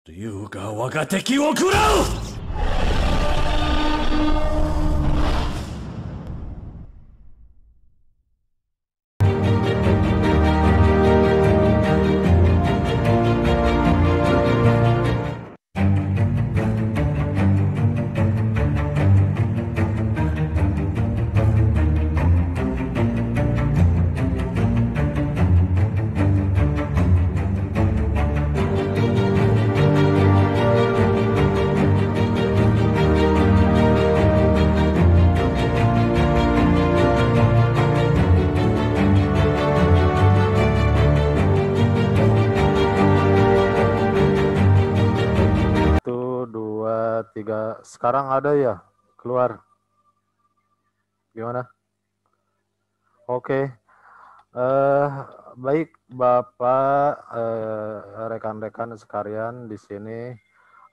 竜が我が敵を食らう。Satu, dua, tiga. Sekarang ada ya? Keluar. Gimana? Oke. Baik, Bapak, rekan-rekan sekalian di sini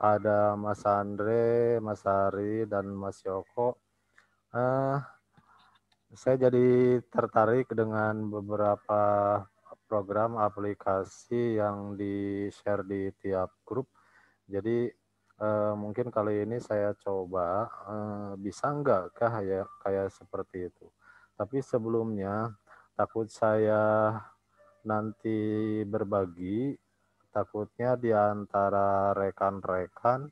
ada Mas Andre, Mas Ari, dan Mas Yoko. Eh, saya jadi tertarik dengan beberapa program aplikasi yang di-share di tiap grup. Jadi mungkin kali ini saya coba bisa nggak kah ya kayak seperti itu. Tapi sebelumnya takut saya nanti berbagi, takutnya di antara rekan-rekan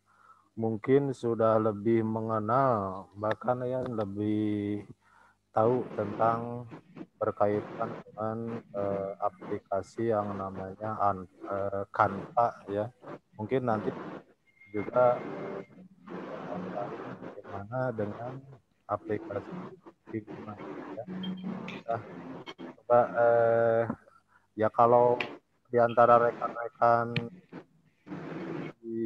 mungkin sudah lebih mengenal, bahkan yang lebih tahu tentang berkaitan dengan aplikasi yang namanya Canva ya. Mungkin nanti juga bagaimana dengan aplikasi Figma ya. Nah, coba ya kalau di antara rekan-rekan di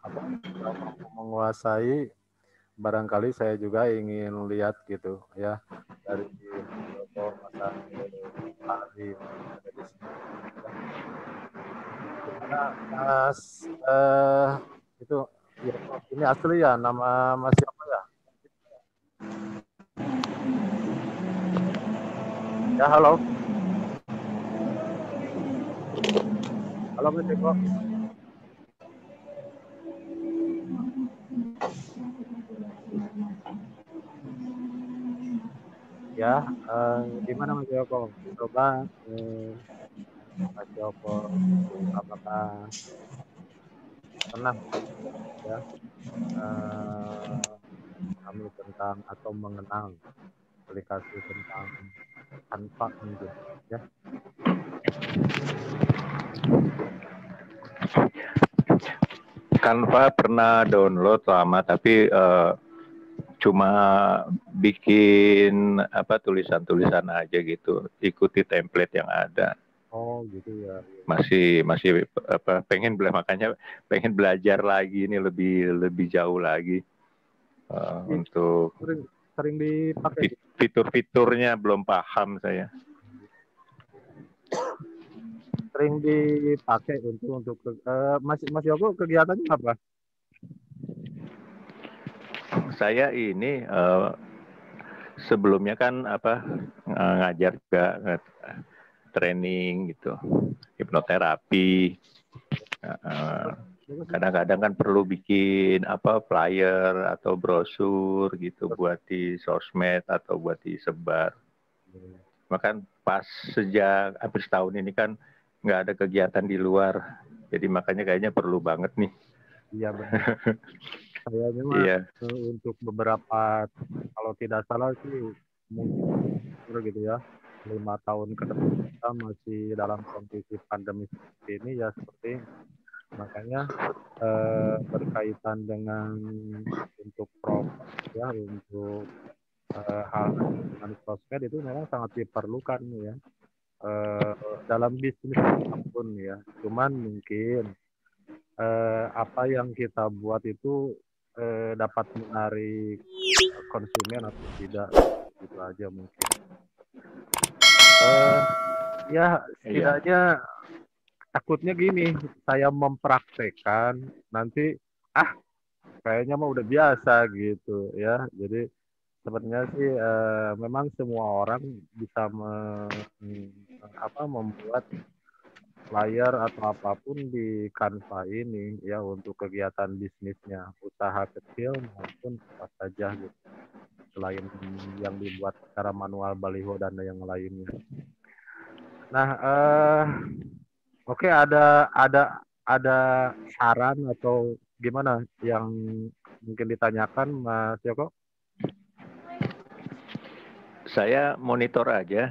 yang mampu menguasai, barangkali saya juga ingin lihat gitu ya dari Mas Joko, Mas Ari ada di sini. Ya. Gimana Mas itu ya, ini asli ya nama Mas siapa ya? Ya halo, halo Mas Joko. Ya, gimana Mas Joko? Coba Mas Joko apakah pernah ya kami tentang atau mengenal aplikasi tentang Canva mungkin ya. Canva pernah download lama tapi cuma bikin tulisan-tulisan aja gitu, ikuti template yang ada. Oh gitu ya. Masih pengen makanya pengen belajar lagi ini lebih jauh lagi untuk Sering dipakai fitur-fiturnya belum paham saya. Sering dipakai untuk Mas Yoko kegiatannya apa? Saya ini sebelumnya kan ngajar juga training gitu, hipnoterapi. Kadang-kadang kan perlu bikin flyer atau brosur gitu buat di sosmed atau buat disebar. Makan pas sejak hampir setahun ini kan nggak ada kegiatan di luar, jadi makanya kayaknya perlu banget nih. Iya benar. Saya memang Iya. Untuk beberapa, kalau tidak salah sih mungkin gitu ya, 5 tahun ke depan kita masih dalam kondisi pandemi seperti ini ya, seperti makanya berkaitan dengan untuk promosi ya, untuk hal dengan sosmed itu memang sangat diperlukan ya dalam bisnis apapun ya. Cuman mungkin apa yang kita buat itu dapat menarik konsumen atau tidak, gitu aja mungkin. Ya setidaknya takutnya gini, saya mempraktekkan nanti kayaknya mah udah biasa gitu ya. Jadi sebenarnya sih memang semua orang bisa membuat flyer atau apapun di Canva ini ya untuk kegiatan bisnisnya, usaha kecil maupun apa saja gitu. Selain yang dibuat secara manual baliho dan yang lainnya. Nah, oke, ada saran atau gimana yang mungkin ditanyakan Mas Joko? Saya monitor aja,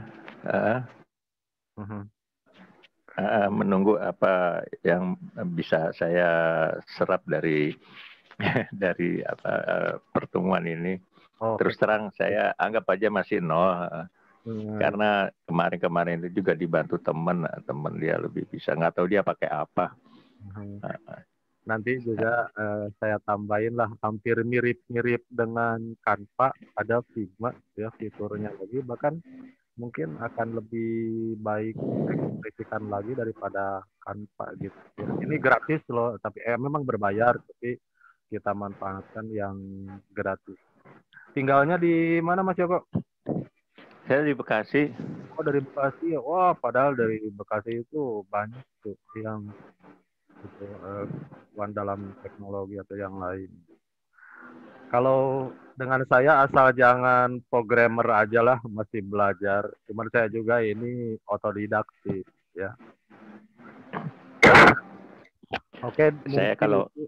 Mhm. menunggu apa yang bisa saya serap dari dari pertemuan ini. Oh, oke. Terus terang saya anggap aja masih nol, Hmm, karena kemarin-kemarin itu juga dibantu teman dia lebih bisa, nggak tahu dia pakai apa. mhm. Nanti juga saya tambahin lah hampir mirip-mirip dengan Canva, ada Figma ya fiturnya lagi, bahkan mungkin akan lebih baik signifikan lagi daripada Canva gitu ya. Ini gratis loh, tapi memang berbayar, tapi kita manfaatkan yang gratis. Tinggalnya di mana Mas Joko? Saya di Bekasi. Oh, dari Bekasi ya. Wah, padahal dari Bekasi itu banyak tuh yang itu dalam teknologi atau yang lain. Kalau dengan saya asal jangan programmer aja lah, masih belajar. Cuman saya juga ini otodidak sih ya. Oke, Saya mungkin kalau itu.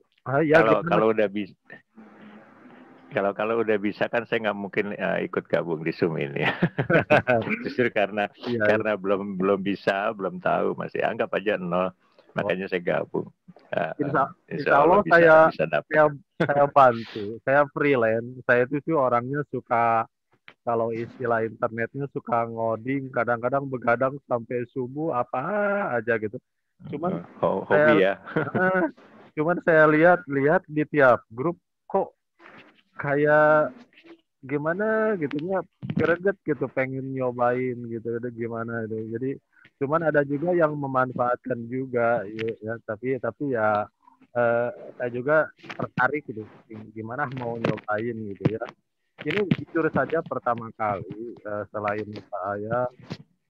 Ya kalau gimana? kalau udah bisa kalau udah bisa kan saya nggak mungkin ikut gabung di Zoom ini. Justru karena Iya, iya. karena belum bisa, belum tahu, masih anggap aja nol. Oh, Makanya saya gabung. insya, insya Insya Allah Allah bisa saya bisa dapat. saya saya bantu. Saya freelance. Saya itu sih orangnya suka kalau istilah internetnya suka ngoding, kadang-kadang begadang sampai subuh apa aja gitu. Cuman Hobi saya ya. eh, cuman saya lihat-lihat di tiap grup kok kayak gimana gitunya greget gitu pengen nyobain gitu itu gimana itu. Jadi cuman ada juga yang memanfaatkan juga ya, tapi ya saya juga tertarik gitu gimana mau nyobain gitu ya. Ini jujur saja pertama kali selain saya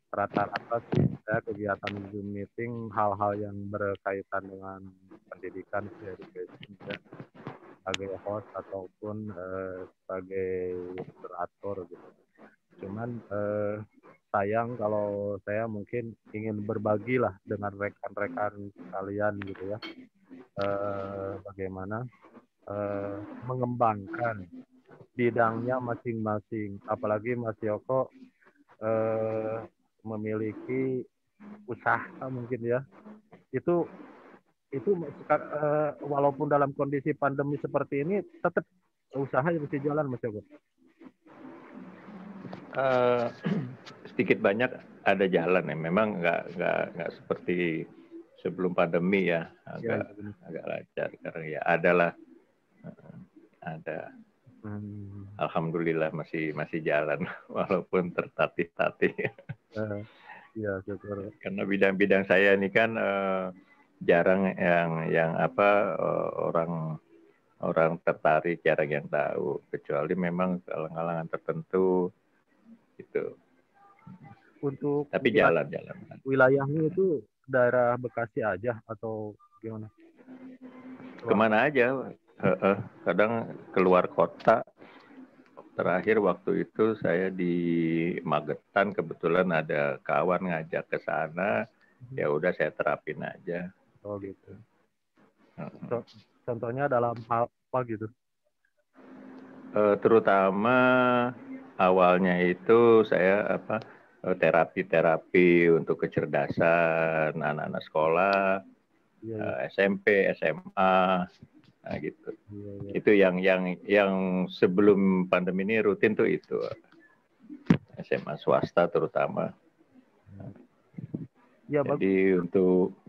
rata-rata sih saya kegiatan Zoom meeting hal-hal yang berkaitan dengan pendidikan education ya sebagai host ataupun sebagai moderator gitu. Cuman sayang kalau saya mungkin ingin berbagi lah dengan rekan-rekan kalian gitu ya. Bagaimana mengembangkan bidangnya masing-masing. Apalagi Mas Yoko memiliki usaha mungkin ya. Itu walaupun dalam kondisi pandemi seperti ini tetap usaha yang masih jalan Mas Yoko. Eh, sedikit banyak ada jalan ya. Memang nggak seperti sebelum pandemi ya, Ya, agak ya benar. agak lancar karena ya adalah ada. Hmm, Alhamdulillah masih jalan walaupun tertatih-tatih. ya syukur. Karena bidang-bidang saya ini kan jarang yang orang orang tertarik, jarang yang tahu, kecuali memang kalangan tertentu gitu. Untuk Tapi jalan-jalan. wilayahnya itu daerah Bekasi aja atau gimana? Keluar kota. Kemana aja? Kadang keluar kota. Terakhir waktu itu saya di Magetan, kebetulan ada kawan ngajak ke sana, ya udah saya terapin aja Oh gitu. gitu. Contohnya dalam hal apa gitu? Terutama awalnya itu saya terapi untuk kecerdasan anak-anak sekolah, Iya, iya, SMP, SMA, nah gitu. iya, iya. Itu yang sebelum pandemi ini rutin tuh itu SMA swasta terutama. Ya bagus. Jadi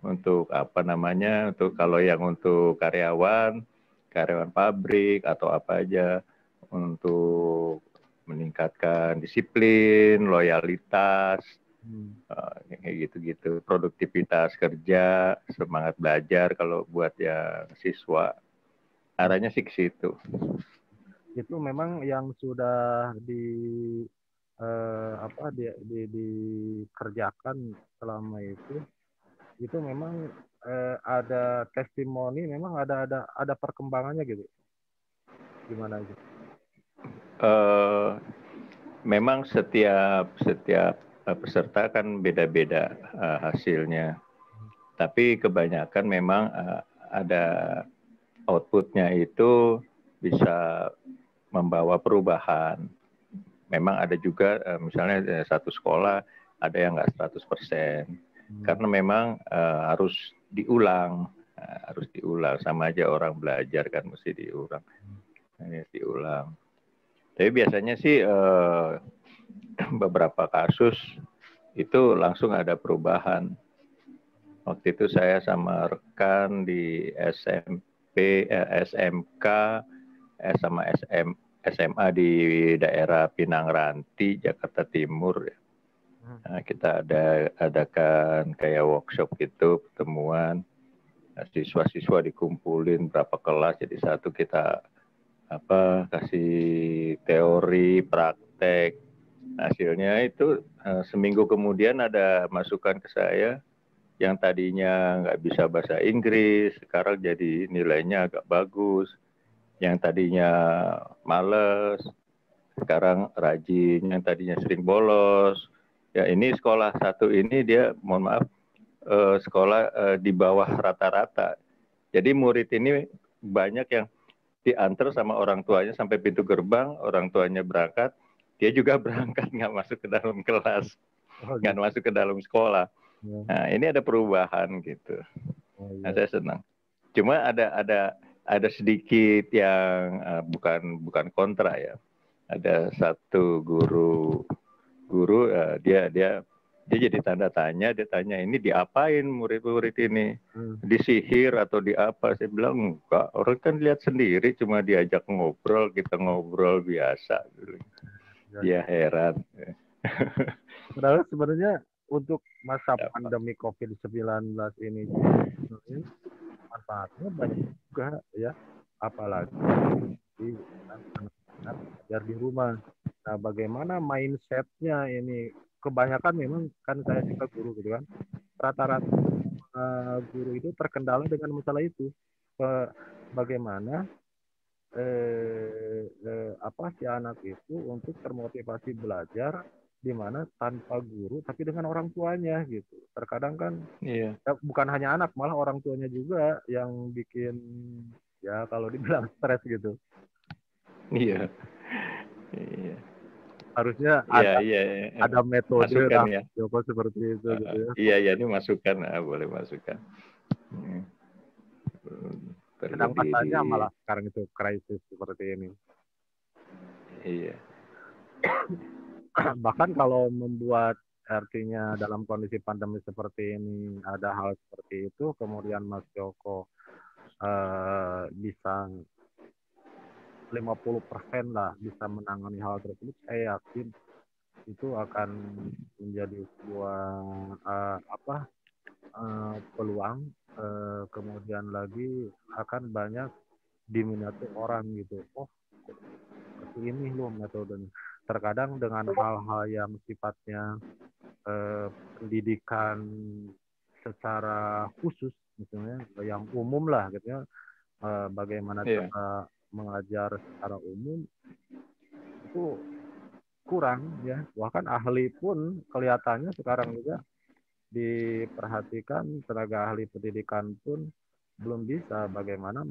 untuk apa namanya, untuk kalau yang untuk karyawan pabrik atau apa aja, untuk meningkatkan disiplin, loyalitas, Hmm. kayak gitu-gitu, produktivitas kerja, semangat belajar kalau buat ya siswa, arahnya sih ke situ. Itu memang yang sudah dikerjakan selama itu itu memang ada testimoni, memang ada perkembangannya gitu. Gimana itu? Memang setiap peserta kan beda-beda hasilnya. Tapi kebanyakan memang ada outputnya itu bisa membawa perubahan. Memang ada juga misalnya satu sekolah ada yang nggak 100%. Karena memang harus diulang sama aja orang belajar kan mesti diulang. Ini diulang. Tapi biasanya sih beberapa kasus itu langsung ada perubahan. Waktu itu saya sama rekan di SMP, SMK, sama SMA di daerah Pinang Ranti, Jakarta Timur. Nah, kita adakan kayak workshop gitu, pertemuan. Nah, siswa-siswa dikumpulin berapa kelas, jadi satu kita kasih teori, praktek. Hasilnya itu seminggu kemudian ada masukan ke saya, yang tadinya nggak bisa bahasa Inggris, sekarang jadi nilainya agak bagus. Yang tadinya males, sekarang rajin. Yang tadinya sering bolos. Ya ini sekolah satu ini dia, mohon maaf, sekolah di bawah rata-rata. Jadi murid ini banyak yang diantar sama orang tuanya sampai pintu gerbang, orang tuanya berangkat, dia juga berangkat, nggak masuk ke dalam kelas, nggak masuk ke dalam sekolah. Nah, ini ada perubahan gitu. Nah, saya senang. Cuma ada sedikit yang bukan kontra ya. Ada satu guru dia jadi tanda tanya, dia tanya ini diapain murid-murid ini, disihir atau diapa? Saya bilang enggak, orang kan lihat sendiri, cuma diajak ngobrol, kita ngobrol biasa. Dia heran. Padahal sebenarnya untuk masa pandemi COVID-19 ini manfaatnya banyak juga ya, apalagi di anak-anak belajar di rumah. Nah, bagaimana mindsetnya ini? Kebanyakan memang kan saya juga guru gitu kan, rata-rata guru itu terkendala dengan masalah itu. Bagaimana si anak itu untuk termotivasi belajar di mana tanpa guru tapi dengan orang tuanya gitu. Terkadang kan bukan hanya anak, malah orang tuanya juga yang bikin ya kalau dibilang stres gitu. Iya. Harusnya ada metode masukan, Joko seperti itu gitu ya. Iya, ini masukan, boleh masukan. Sedang masanya malah sekarang itu krisis seperti ini. Iya. Bahkan kalau membuat, artinya dalam kondisi pandemi seperti ini ada hal seperti itu, kemudian Mas Joko bisa 50% lah bisa menangani hal tersebut, saya yakin itu akan menjadi sebuah peluang, kemudian lagi akan banyak diminati orang gitu. Oh, seperti ini loh metodenya. Terkadang dengan hal-hal yang sifatnya pendidikan secara khusus, misalnya yang umum lah gitu ya, bagaimana cara mengajar secara umum itu kurang ya. Bahkan ahli pun kelihatannya sekarang juga diperhatikan, tenaga ahli pendidikan pun belum bisa bagaimana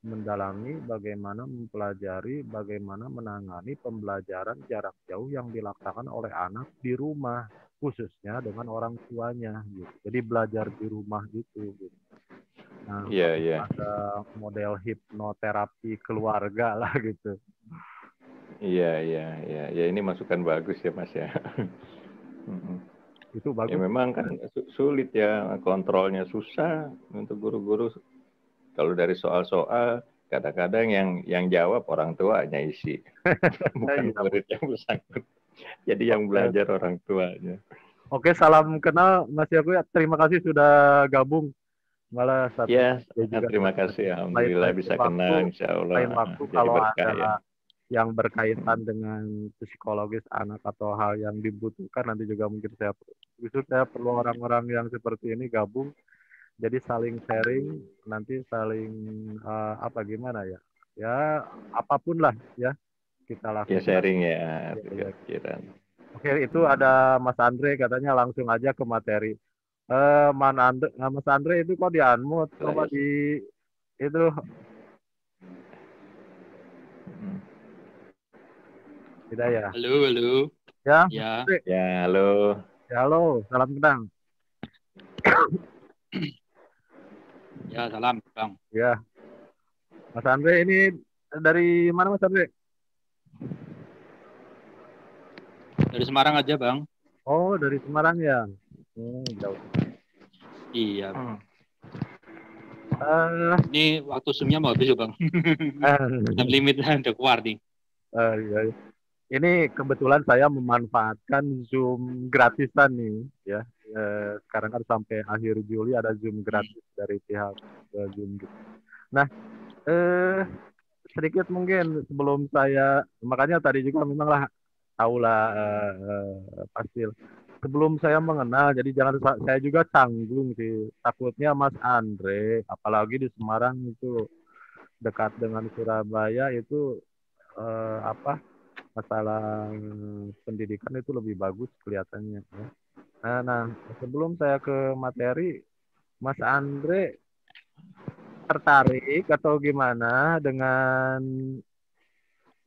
mendalami, bagaimana mempelajari, bagaimana menangani pembelajaran jarak jauh yang dilaksanakan oleh anak di rumah, khususnya dengan orang tuanya gitu. Jadi belajar di rumah gitu. Nah, ada model hipnoterapi keluarga lah gitu. Iya. Ya ini masukan bagus ya Mas ya. Itu bagus. Ya memang kan sulit ya, kontrolnya susah untuk guru-guru. Kalau dari soal-soal, kadang-kadang yang jawab orang tuanya isi, bukan murid yang bersangkut. Jadi yang belajar orang tuanya. Oke, salam kenal Mas Yaku ya. Terima kasih sudah gabung. Malah ya, terima kasih. Alhamdulillah bisa kenal, insya Allah. Lain waktu kalau ada yang berkaitan dengan psikologis anak atau hal yang dibutuhkan nanti juga mungkin saya perlu orang-orang yang seperti ini gabung jadi saling sharing nanti saling apa gimana ya ya apapun lah ya kita Ya lakukan sharing ya ya. pikiran. Oke itu ada Mas Andre katanya langsung aja ke materi Mas Andre itu kok di unmute coba di itu tidak ya Halo, halo. ya Mas Ya, Andre Ya halo. ya halo salam kenal ya salam, Bang. ya Mas Andre ini dari mana Mas Andre? Dari Semarang aja, Bang. Oh dari Semarang ya. Jauh. Iya. Eh, Ini waktu Zoom-nya mau habis ya, Bang. Time limit udah keluar nih. iya. Ini kebetulan saya memanfaatkan Zoom gratisan nih ya. Sekarang kan sampai akhir Juli ada Zoom gratis dari pihak Zoom. Nah, sedikit mungkin sebelum saya makanya tadi juga memanglah tahulah pasti sebelum saya mengenal jadi jangan saya juga canggung sih takutnya Mas Andre apalagi di Semarang itu dekat dengan Surabaya itu apa masalah pendidikan itu lebih bagus kelihatannya ya. Nah, sebelum saya ke materi Mas Andre tertarik atau gimana dengan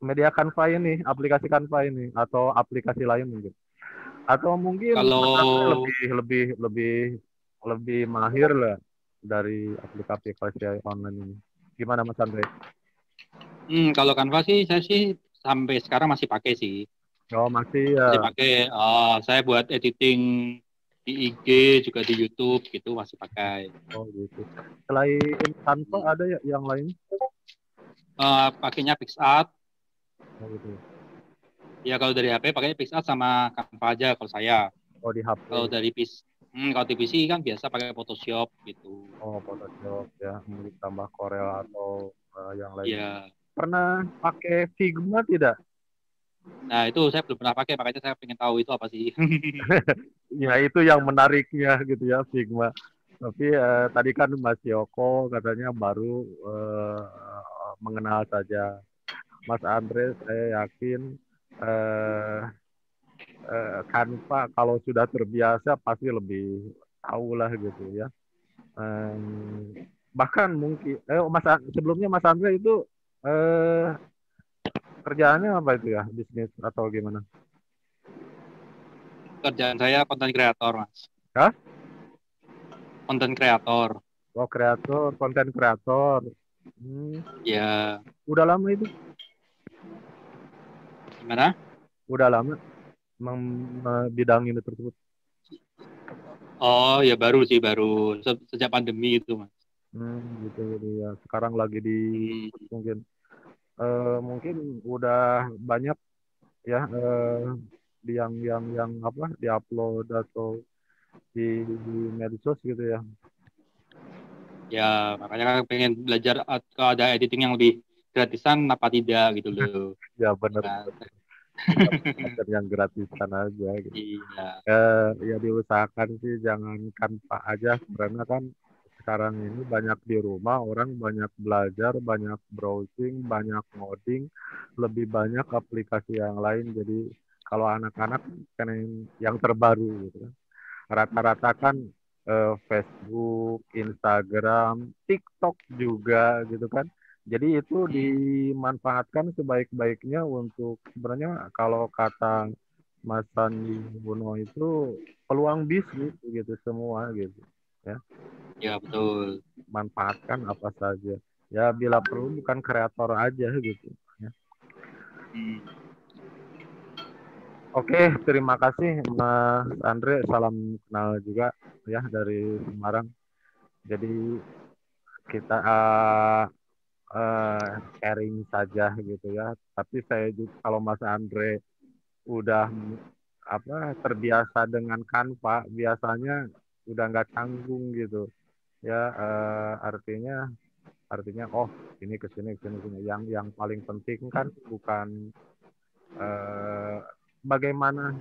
media Canva ini, aplikasi Canva ini atau aplikasi lain mungkin. Atau mungkin Mas Andre Kalau lebih mahir lah dari aplikasi online ini. Gimana Mas Andre? kalau Canva sih saya sih sampai sekarang masih pakai sih. Oh masih ya. Masih pakai. Saya buat editing di IG juga di YouTube gitu masih pakai. Oh gitu. Selain Canva ada ya yang lain? Pakainya PixArt. Oh gitu. Ya kalau dari HP pakai PixArt sama Canva aja kalau saya. Oh di HP. Kalau dari kalau di PC kan biasa pakai Photoshop gitu. Oh Photoshop ya, ditambah Corel atau yang lain. Iya. Pernah pakai Figma tidak? Nah itu saya belum pernah pakai, makanya saya pengen tahu itu apa sih. Ya itu yang menariknya gitu ya Figma. Tapi tadi kan Mas Yoko katanya baru mengenal saja. Mas Andre saya yakin Canva kalau sudah terbiasa pasti lebih tahu lah gitu ya. Bahkan mungkin sebelumnya Mas Andre itu kerjaannya apa itu ya bisnis atau gimana? Kerjaan saya konten kreator, Mas. Hah? Konten kreator. Oh kreator, konten kreator. Ya. Udah lama itu? Gimana? Udah lama bidang ini tersebut. Oh ya baru sejak pandemi itu, Mas. Gitu ya. Sekarang lagi di mungkin udah banyak ya yang apa diupload atau di medsos gitu ya. Ya makanya kan pengen belajar kalau ada editing yang lebih gratisan apa tidak gitu loh. Ya benar. Nah, yang gratisan aja gitu. Iya. Ya diusahakan sih jangan Canva aja karena kan sekarang ini banyak di rumah orang banyak belajar, banyak browsing, banyak ngoding, lebih banyak aplikasi yang lain. Jadi kalau anak-anak kan yang terbaru gitu kan. Rata-rata kan Facebook, Instagram, TikTok juga gitu kan. Jadi itu dimanfaatkan sebaik-baiknya untuk sebenarnya kalau kata Mas Sandi Uno itu peluang bisnis gitu semua gitu ya. Ya betul. Manfaatkan apa saja. Ya bila perlu bukan kreator aja gitu ya. Oke, terima kasih Mas Andre. Salam kenal juga ya dari Semarang. Jadi kita sharing saja gitu ya. Tapi saya juga kalau Mas Andre udah terbiasa dengan Canva, biasanya udah nggak canggung gitu. Ya artinya artinya oh ini ke sini ke sini. Yang paling penting kan bukan bagaimana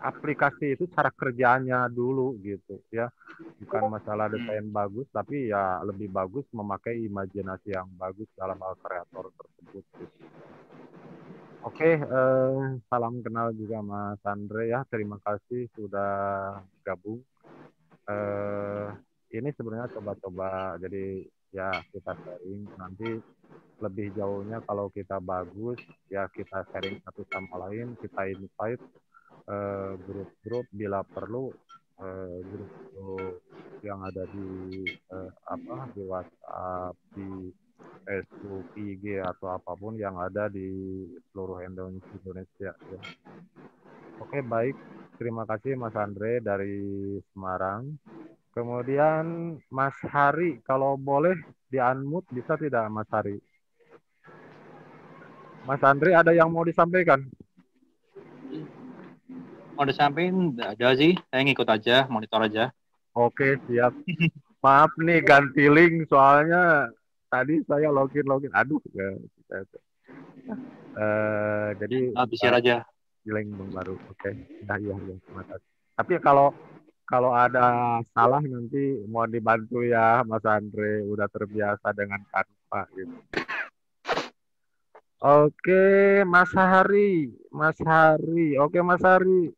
aplikasi itu cara kerjanya dulu gitu ya, bukan masalah desain bagus, tapi ya lebih bagus memakai imajinasi yang bagus dalam hal kreator tersebut gitu. Oke, salam kenal juga Mas Andre ya, terima kasih sudah gabung. Ini sebenarnya coba-coba, jadi ya kita sharing, nanti lebih jauhnya kalau kita bagus ya kita sharing satu sama lain, kita invite grup-grup bila perlu, grup-grup yang ada di di WhatsApp, di Facebook, IG atau apapun yang ada di seluruh Indonesia ya. Oke, baik. Terima kasih Mas Andre dari Semarang. Kemudian Mas Hari, kalau boleh di-unmute bisa tidak Mas Hari? Mas Andre ada yang mau disampaikan? Mau disampaikan nggak ada sih, saya ngikut aja, monitor aja. Oke, siap. Maaf nih ganti link soalnya tadi saya login. Aduh, jadi Share aja. link baru. Oke, iya, terima kasih. Tapi kalau ada salah nanti mau dibantu ya Mas Andre, udah terbiasa dengan Canva gitu. Oke, Mas Hari. Oke, Mas Hari.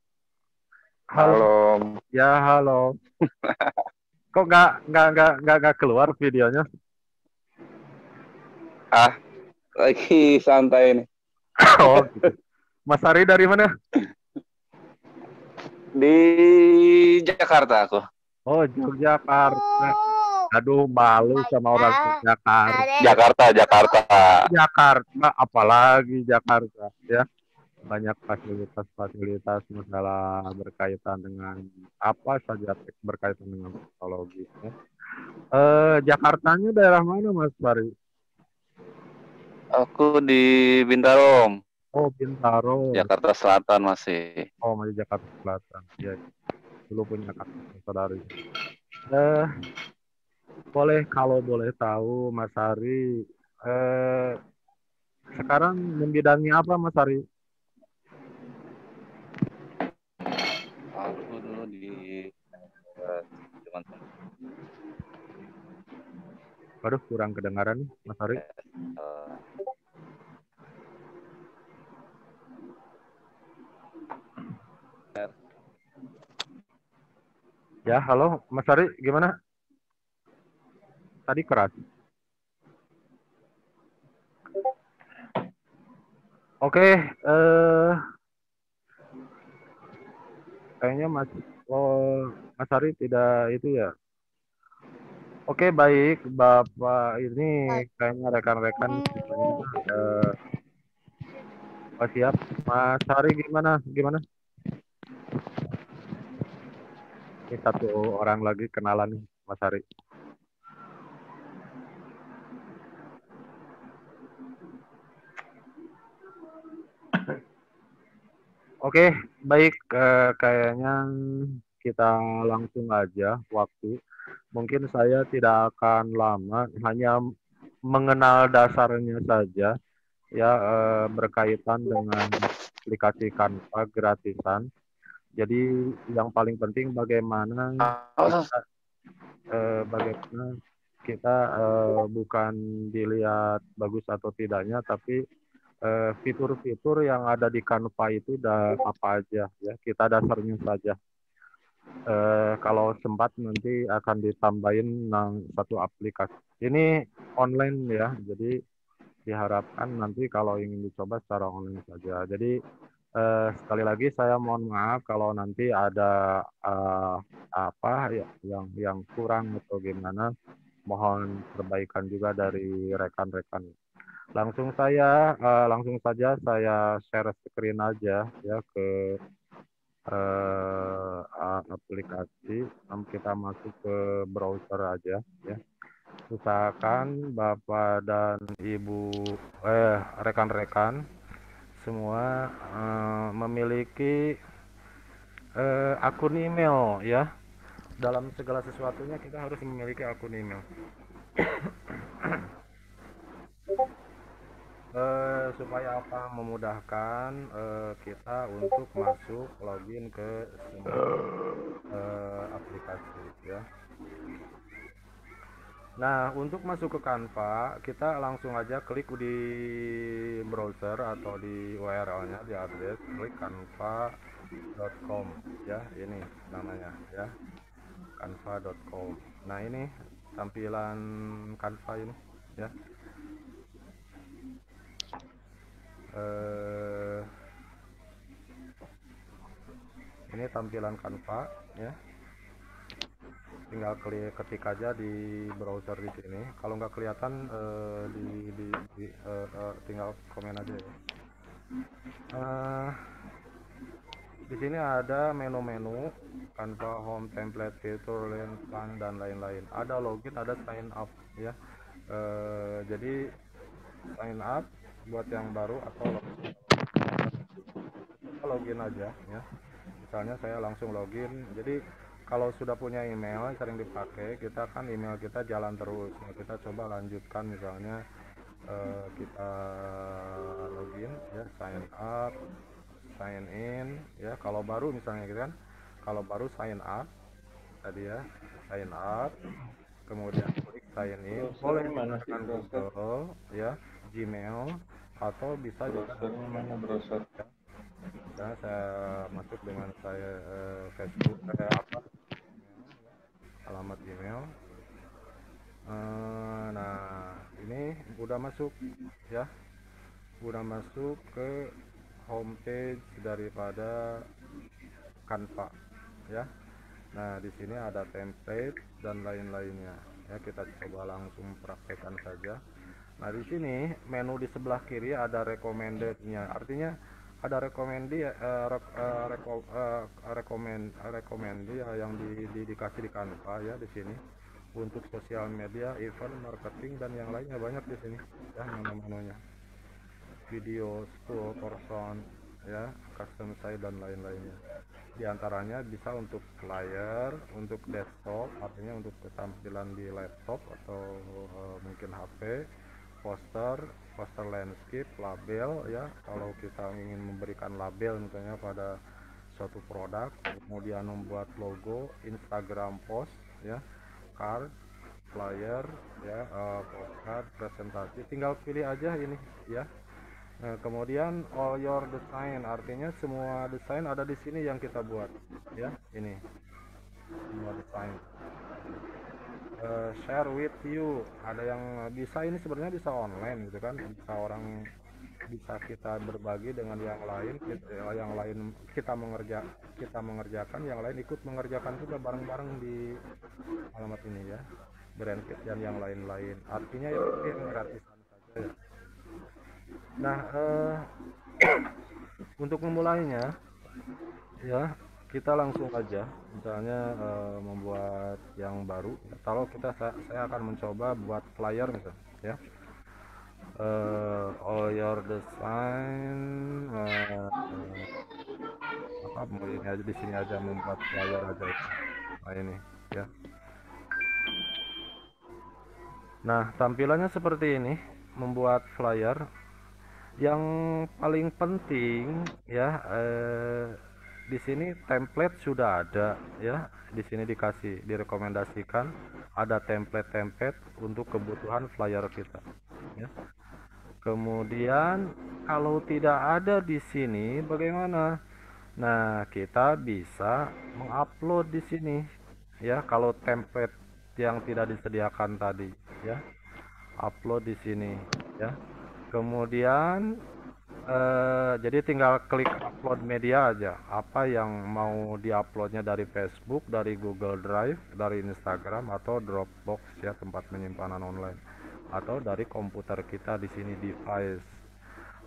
Halo. Ya, halo. Kok nggak keluar videonya? Lagi santai nih. Oh, gitu. Mas Hari dari mana? Di Jakarta aku. Oh, Yogyakarta. Aduh, malu sama orang Jakarta. Jakarta, apalagi Jakarta ya. Banyak fasilitas masalah berkaitan dengan apa saja berkaitan dengan teknologi. Ya. Jakartanya daerah mana Mas Fari? Aku di Bintaro. Oh, Bintaro. Jakarta Selatan masih. Oh, masih Jakarta Selatan. Ya, dulu punya kakak saudari. Kalau boleh tahu Mas Hari, sekarang membidangi apa Mas Hari? Aku dulu di Waduh, kurang kedengaran nih Mas Hari. Ya, halo Mas Hari, gimana? Tadi keras. Oke, kayaknya Mas Hari tidak itu ya. Oke, baik Bapak, ini kayaknya rekan-rekan siap. Mas Hari gimana? Ini satu orang lagi kenalan nih, Mas Hari. Oke, baik. Kayaknya kita langsung aja waktu. Mungkin saya tidak akan lama, hanya mengenal dasarnya saja, ya berkaitan dengan aplikasi Canva gratisan. Jadi yang paling penting bagaimana kita bukan dilihat bagus atau tidaknya, tapi fitur-fitur yang ada di Canva itu apa aja ya, kita dasarnya saja. Kalau sempat nanti akan ditambahin satu aplikasi. Ini online ya, jadi diharapkan nanti kalau ingin dicoba secara online saja. Jadi sekali lagi saya mohon maaf kalau nanti ada apa ya yang kurang atau gimana, mohon perbaikan juga dari rekan-rekan. Langsung saja saya share screen aja ya ke aplikasi. Kita masuk ke browser aja ya. Usahakan Bapak dan Ibu rekan-rekan semua memiliki akun email ya. dalam segala sesuatunya kita harus memiliki akun email. Supaya apa? Memudahkan kita untuk masuk login ke semua aplikasi ya. Nah, untuk masuk ke Canva, kita langsung aja klik di browser atau di URL-nya, di address, klik canva.com ya, ini namanya ya, canva.com. Nah, ini tampilan Canva ini ya. Ini tampilan Canva ya. Tinggal ketik aja di browser di sini. Kalau nggak kelihatan tinggal komen aja ya. Di sini ada menu-menu Canva Home, Template, Fitur, Link, Plan, dan lain-lain. Ada login, ada sign up ya. Jadi sign up buat yang baru atau login aja ya. Misalnya saya langsung login. Jadi kalau sudah punya email sering dipakai, kita kan email kita jalan terus. Nah, kita coba lanjutkan, misalnya kita login ya, sign up, sign in ya. Kalau baru misalnya gitu kan, kalau baru sign up tadi ya, sign up, kemudian klik sign in. Boleh menggunakan Google ya, Gmail, atau bisa juga Mana browser? ya. Nah, saya masuk dengan saya Facebook alamat email. Nah, ini udah masuk ya, udah masuk ke homepage daripada Canva ya. Nah, di sini ada template dan lain-lainnya ya. Kita coba langsung praktekkan saja. Nah, di sini menu di sebelah kiri ada recommended-nya, artinya ada rekomend ya, yang dikasih di Canva ya. Di sini untuk sosial media, event, marketing, dan yang lainnya banyak di sini ya, menu-menunya. Video, school, person ya, custom site, dan lain-lainnya. Di antaranya bisa untuk flyer, untuk desktop, artinya untuk ketampilan di laptop atau mungkin HP, poster landscape, label ya, kalau kita ingin memberikan label misalnya pada suatu produk, kemudian membuat logo, Instagram post ya, card, flyer ya, postcard, presentasi, tinggal pilih aja ini ya. Nah, kemudian all your design, artinya semua desain ada di sini yang kita buat ya, ini semua desain. Share with you, ada yang bisa, ini sebenarnya bisa online gitu kan, bisa orang, bisa kita berbagi dengan yang lain, kita mengerjakan, yang lain ikut mengerjakan juga bareng-bareng di alamat ini ya, brand kit dan yang lain-lain, artinya ya yang gratisan saja ya. Nah, untuk memulainya ya, kita langsung aja misalnya membuat yang baru. Kalau saya akan mencoba buat flyer misalnya ya, all your design ini aja, di sini aja membuat flyer aja. Nah, ini ya. Nah, tampilannya seperti ini, membuat flyer. Yang paling penting ya, di sini template sudah ada ya, di sini direkomendasikan ada template untuk kebutuhan flyer kita ya. Kemudian kalau tidak ada di sini bagaimana? Nah, kita bisa mengupload di sini ya, kalau template yang tidak disediakan tadi ya, upload di sini ya. Kemudian jadi tinggal klik upload media aja, apa yang mau diuploadnya, dari Facebook, dari Google Drive, dari Instagram, atau Dropbox ya, tempat penyimpanan online, atau dari komputer kita di sini, device.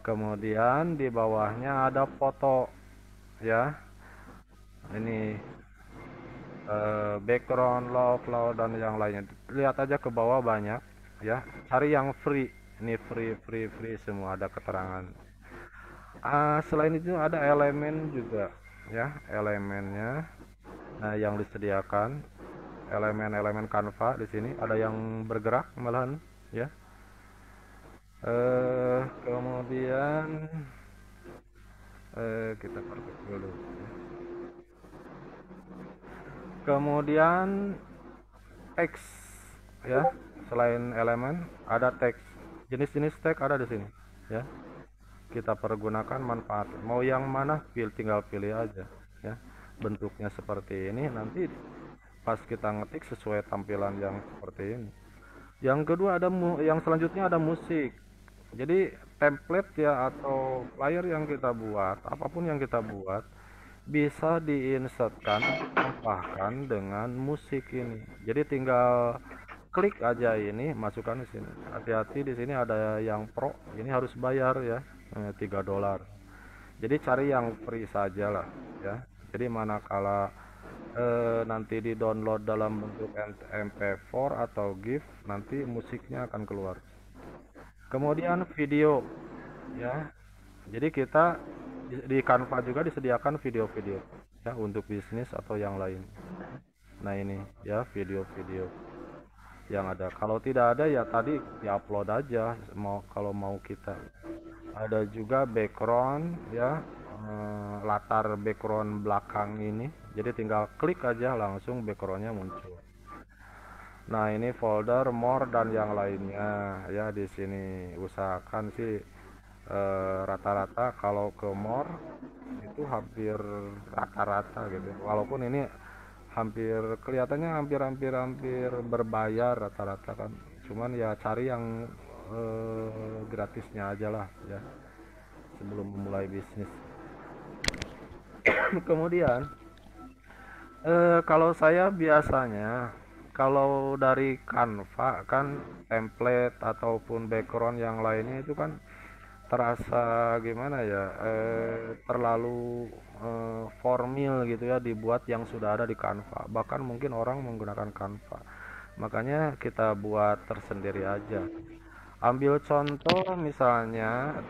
Kemudian di bawahnya ada foto ya, ini background, love, dan yang lainnya. Lihat aja ke bawah banyak ya, cari yang free. Ini free semua, ada keterangan. Selain itu ada elemen juga ya, elemennya. Nah, yang disediakan elemen-elemen Canva di sini, ada yang bergerak malahan ya. Kemudian kita perbaiki dulu ya. Kemudian teks ya, selain elemen ada teks, jenis-jenis teks ada di sini ya. Kita pergunakan manfaat, mau yang mana tinggal pilih aja ya. Bentuknya seperti ini, nanti pas kita ngetik sesuai tampilan yang seperti ini. Yang kedua yang selanjutnya ada musik. Jadi template ya atau flyer yang kita buat, apapun yang kita buat bisa diinsertkan, tambahkan dengan musik ini. Jadi tinggal klik aja ini, masukkan di sini. Hati-hati di sini ada yang pro, ini harus bayar ya, $3. Jadi cari yang free saja lah ya. Jadi manakala nanti di download dalam bentuk MP4 atau GIF, nanti musiknya akan keluar. Kemudian video ya. Jadi kita di Canva juga disediakan video-video ya untuk bisnis atau yang lain. Nah ini ya video-video yang ada. Kalau tidak ada ya tadi diupload aja kalau mau kita. Ada juga background ya, latar background belakang ini. Jadi tinggal klik aja langsung backgroundnya muncul. Nah ini folder more dan yang lainnya ya. Di sini usahakan sih rata-rata kalau ke more itu hampir rata-rata gitu. Walaupun ini hampir kelihatannya hampir berbayar rata-rata kan. Cuman ya cari yang gratisnya aja lah ya sebelum memulai bisnis. Kemudian kalau saya biasanya kalau dari Canva kan template ataupun background yang lainnya itu kan terasa gimana ya, terlalu formal gitu ya, dibuat yang sudah ada di Canva. Bahkan mungkin orang menggunakan Canva, makanya kita buat tersendiri aja. Ambil contoh misalnya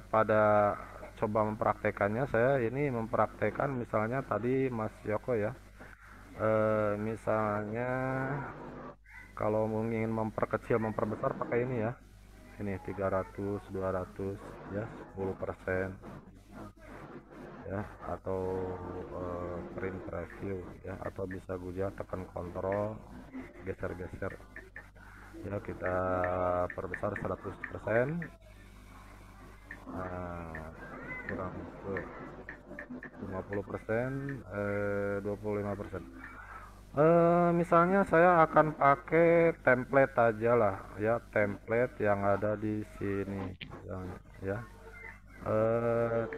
pada coba mempraktekannya, saya ini mempraktekkan misalnya tadi Mas Yoko ya, misalnya kalau ingin memperkecil memperbesar pakai ini ya, ini 300 200 ya, 10% ya, atau print preview ya, atau bisa juga tekan kontrol geser-geser ya, kita perbesar 100%. Kurang itu 50%, 25%. Misalnya saya akan pakai template aja lah ya, template yang ada di sini ya.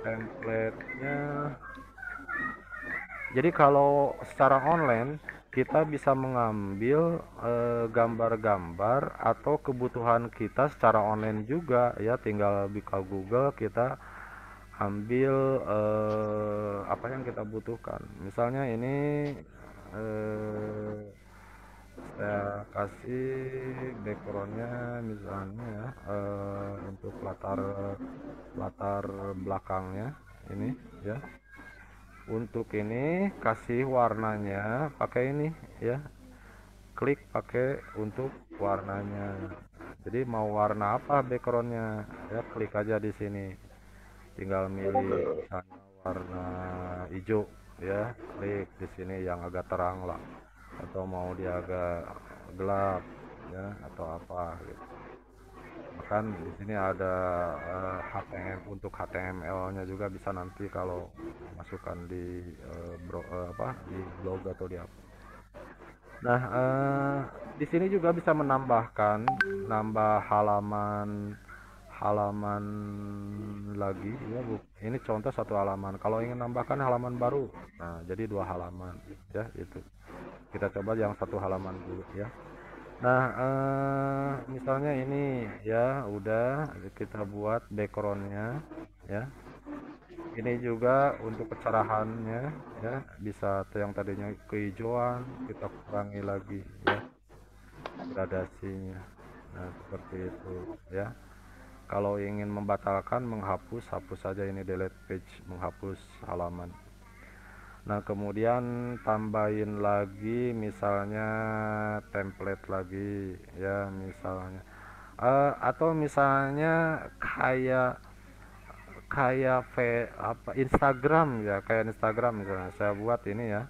Templatenya, jadi kalau secara online kita bisa mengambil gambar-gambar atau kebutuhan kita secara online juga ya, tinggal buka Google, kita ambil apa yang kita butuhkan. Misalnya ini saya kasih backgroundnya misalnya ya, untuk latar belakangnya ini ya. Untuk ini kasih warnanya pakai ini ya, klik pakai untuk warnanya. Jadi mau warna apa backgroundnya ya, klik aja di sini, tinggal milih misalnya warna hijau ya, klik di sini yang agak terang lah, atau mau dia agak gelap ya, atau apa gitu. Bahkan di sini ada untuk HTML-nya juga bisa nanti kalau masukkan di di blog atau di apa. Nah, di sini juga bisa nambah halaman lagi ya, Bu. Ini contoh satu halaman. Kalau ingin nambahkan halaman baru, nah jadi 2 halaman ya, itu. Kita coba yang 1 halaman dulu ya. Nah, misalnya ini ya udah kita buat backgroundnya ya. Ini juga untuk kecerahannya ya, bisa yang tadinya kehijauan kita kurangi lagi ya gradasinya. Nah, seperti itu ya. Kalau ingin membatalkan, hapus saja ini, delete page, menghapus halaman. Nah, kemudian tambahin lagi misalnya template lagi ya, misalnya atau misalnya kayak kayak Instagram ya, kayak Instagram misalnya saya buat ini ya.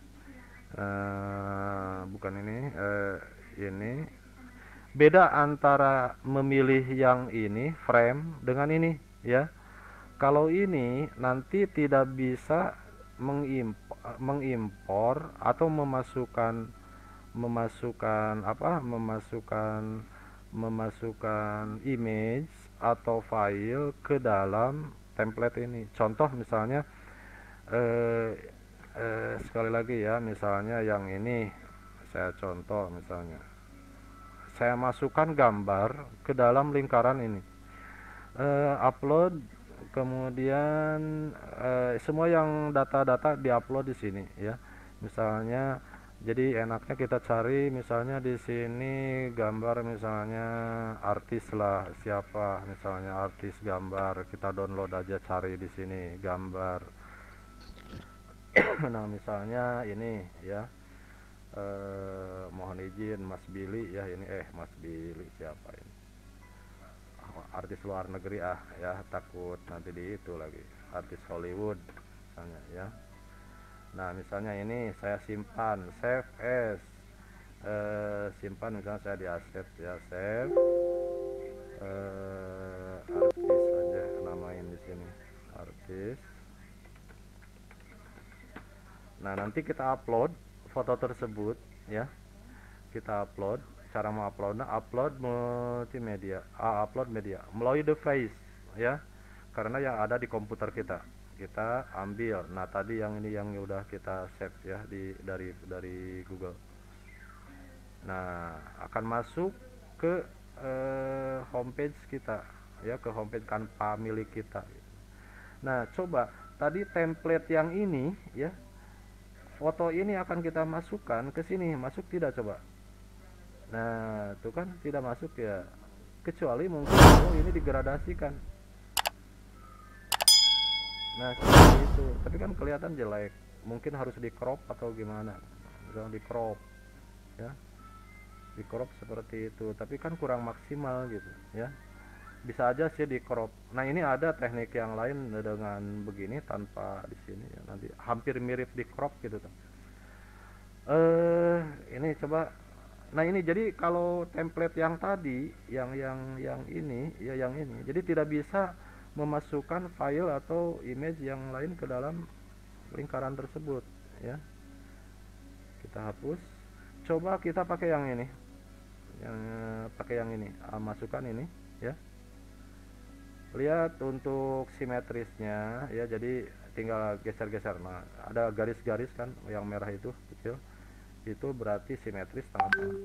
Bukan ini beda antara memilih yang ini frame dengan ini ya. Kalau ini nanti tidak bisa mengimpor atau memasukkan image atau file ke dalam template ini. Contoh misalnya sekali lagi ya, misalnya yang ini saya contoh, misalnya saya masukkan gambar ke dalam lingkaran ini, upload, kemudian semua yang data-data diupload di sini ya. Misalnya jadi enaknya kita cari misalnya di sini gambar, misalnya artis lah, siapa misalnya artis gambar, kita download aja, cari di sini gambar. Nah, misalnya ini ya, mohon izin Mas Billy ya, ini Mas Billy siapa ini, artis luar negeri ya, takut nanti di itu lagi, artis Hollywood misalnya ya. Nah, misalnya ini saya simpan, save as, simpan misalnya saya di aset ya, save artis aja, namain di sini artis. Nah, nanti kita upload foto tersebut ya, kita upload. Cara menguploadnya, upload multimedia, upload media melalui device ya, karena yang ada di komputer kita ambil. Nah, tadi yang ini yang udah kita save ya dari Google. Nah, akan masuk ke homepage kita ya, ke homepage Canva milik kita. Nah, coba tadi template yang ini ya, foto ini akan kita masukkan ke sini, masuk tidak coba? Nah, itu kan tidak masuk ya, kecuali mungkin ini digradasikan. Nah, seperti itu. Tapi kan kelihatan jelek, mungkin harus di crop atau gimana, misalnya di crop ya, di crop seperti itu, tapi kan kurang maksimal gitu ya. Bisa aja sih di crop. Nah, ini ada teknik yang lain dengan begini tanpa di sini ya, nanti hampir mirip di crop gitu tuh. Ini coba. Nah, ini jadi kalau template yang tadi, yang ini ya, yang ini, jadi tidak bisa memasukkan file atau image yang lain ke dalam lingkaran tersebut ya. Kita hapus. Coba kita pakai yang ini, masukkan ini ya. Lihat untuk simetrisnya ya, jadi tinggal geser-geser. Nah, ada garis-garis kan yang merah itu kecil, itu berarti simetris tengah-tengah.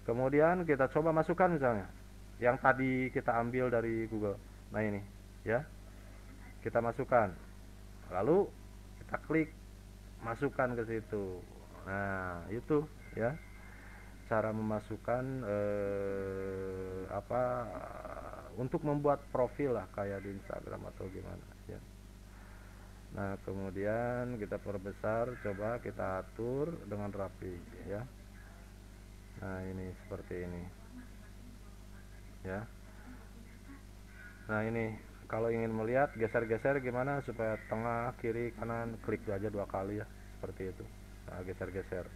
Kemudian kita coba masukkan misalnya yang tadi kita ambil dari Google. Nah, ini ya, kita masukkan, lalu kita klik masukkan ke situ. Nah, itu ya cara memasukkan untuk membuat profil lah, kayak di Instagram atau gimana ya. Nah, kemudian kita perbesar, coba kita atur dengan rapi ya. Nah, ini seperti ini ya. Nah, ini kalau ingin melihat geser-geser gimana supaya tengah, kiri, kanan, klik aja 2 kali ya, seperti itu. Nah, geser-geser.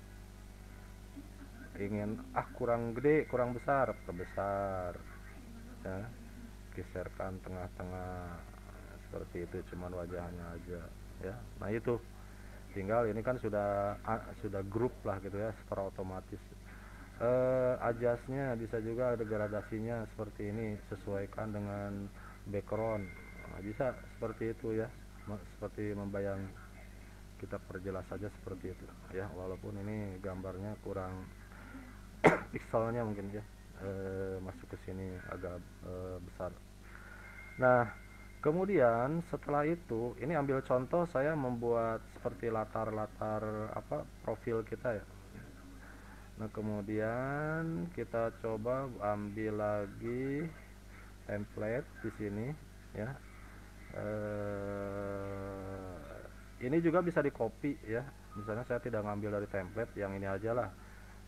Ingin kurang gede, kurang besar, perbesar ya, geserkan tengah-tengah seperti itu, cuman wajahnya aja ya. Nah, itu tinggal ini kan sudah grup lah gitu ya, secara otomatis. Adjustnya bisa juga ada gradasinya seperti ini, sesuaikan dengan background. Nah, bisa seperti itu ya, seperti membayangi. Kita perjelas saja seperti itu ya, walaupun ini gambarnya kurang pixelnya mungkin ya, masuk ke sini agak besar. Nah, kemudian setelah itu ini ambil contoh, saya membuat seperti latar-latar profil kita ya. Nah, kemudian kita coba ambil lagi template di sini ya. ini juga bisa di copy ya. Misalnya saya tidak ngambil dari template, yang ini aja lah,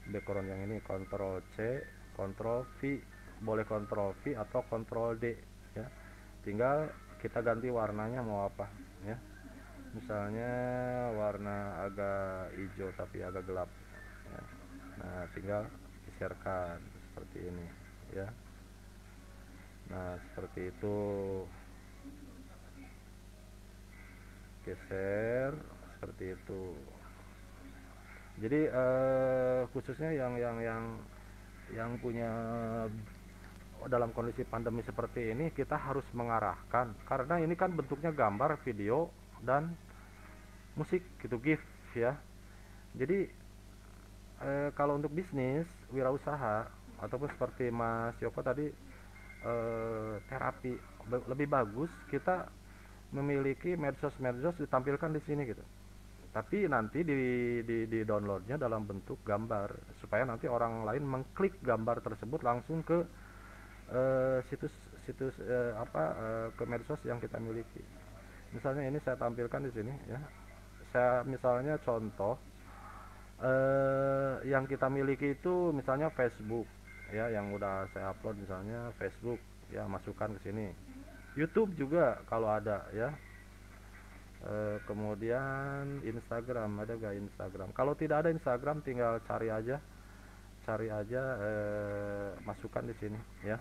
background yang ini, Ctrl C, Ctrl V, boleh Ctrl V atau Ctrl D ya. Tinggal kita ganti warnanya mau apa ya. Misalnya warna agak hijau tapi agak gelap ya. Nah tinggal geserkan seperti ini ya. Nah seperti itu, geser seperti itu. Jadi khususnya yang punya dalam kondisi pandemi seperti ini, kita harus mengarahkan, karena ini kan bentuknya gambar, video, dan musik gitu, GIF ya. Jadi kalau untuk bisnis wirausaha ataupun seperti Mas Yoko tadi, terapi, lebih bagus kita memiliki medsos ditampilkan di sini gitu. Tapi nanti di downloadnya dalam bentuk gambar, supaya nanti orang lain mengklik gambar tersebut langsung ke situs ke medsos yang kita miliki. Misalnya ini saya tampilkan di sini ya. Saya misalnya contoh yang kita miliki itu misalnya Facebook ya, yang udah saya upload misalnya Facebook ya, masukkan ke sini. YouTube juga kalau ada ya. Kemudian Instagram, ada gak Instagram? Kalau tidak ada Instagram, tinggal cari aja masukkan di sini ya.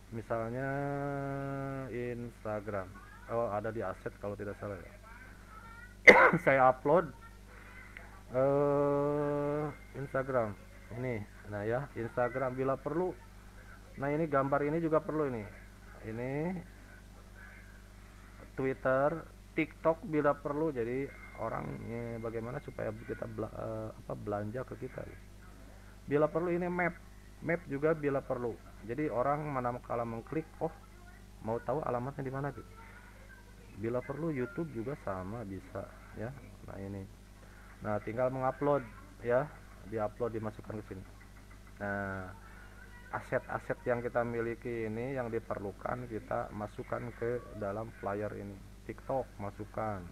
Misalnya Instagram, oh ada di aset kalau tidak salah ya. Saya upload Instagram ini, nah ya, Instagram bila perlu. Nah ini gambar ini juga perlu ini Twitter, TikTok bila perlu. Jadi orang bagaimana supaya kita belanja ke kita bila perlu. Ini map juga bila perlu. Jadi orang manakala mengklik, oh mau tahu alamatnya di mana gitu. Bila perlu YouTube juga sama bisa ya. Nah ini, nah tinggal mengupload ya, diupload, dimasukkan ke sini. Nah aset-aset yang kita miliki ini yang diperlukan kita masukkan ke dalam flyer ini. TikTok masukkan,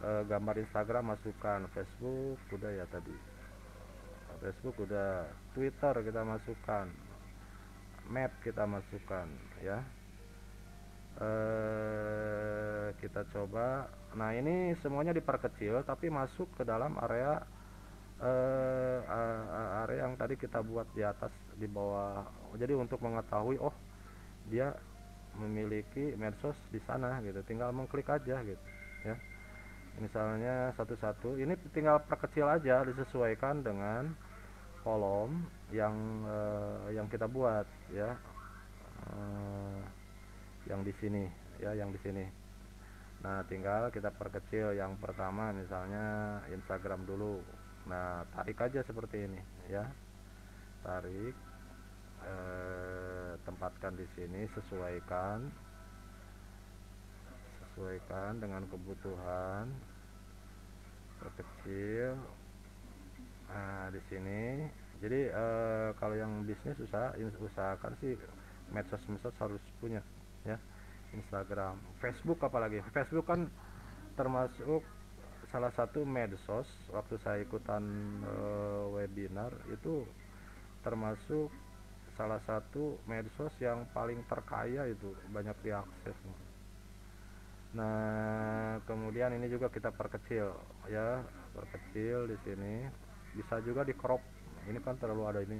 gambar Instagram masukkan, Facebook udah ya tadi, Facebook udah, Twitter kita masukkan, map kita masukkan ya. Kita coba. Nah ini semuanya diperkecil tapi masuk ke dalam area area yang tadi kita buat di atas, di bawah. Jadi untuk mengetahui oh dia memiliki medsos di sana gitu, tinggal mengklik aja gitu ya. Misalnya satu-satu ini tinggal perkecil aja, disesuaikan dengan kolom yang kita buat ya, yang di sini ya, yang di sini. Nah tinggal kita perkecil. Yang pertama misalnya Instagram dulu. Nah tarik aja seperti ini ya, tarik, tempatkan di sini, sesuaikan dengan kebutuhan, perkecil. Nah di sini. Jadi kalau yang bisnis usahakan sih medsos harus punya ya. Instagram, Facebook, apalagi Facebook kan termasuk salah satu medsos. Waktu saya ikutan webinar itu termasuk salah satu medsos yang paling terkaya, itu banyak diakses. Nah kemudian ini juga kita perkecil ya, perkecil di sini. Bisa juga di crop, ini kan terlalu ada ini,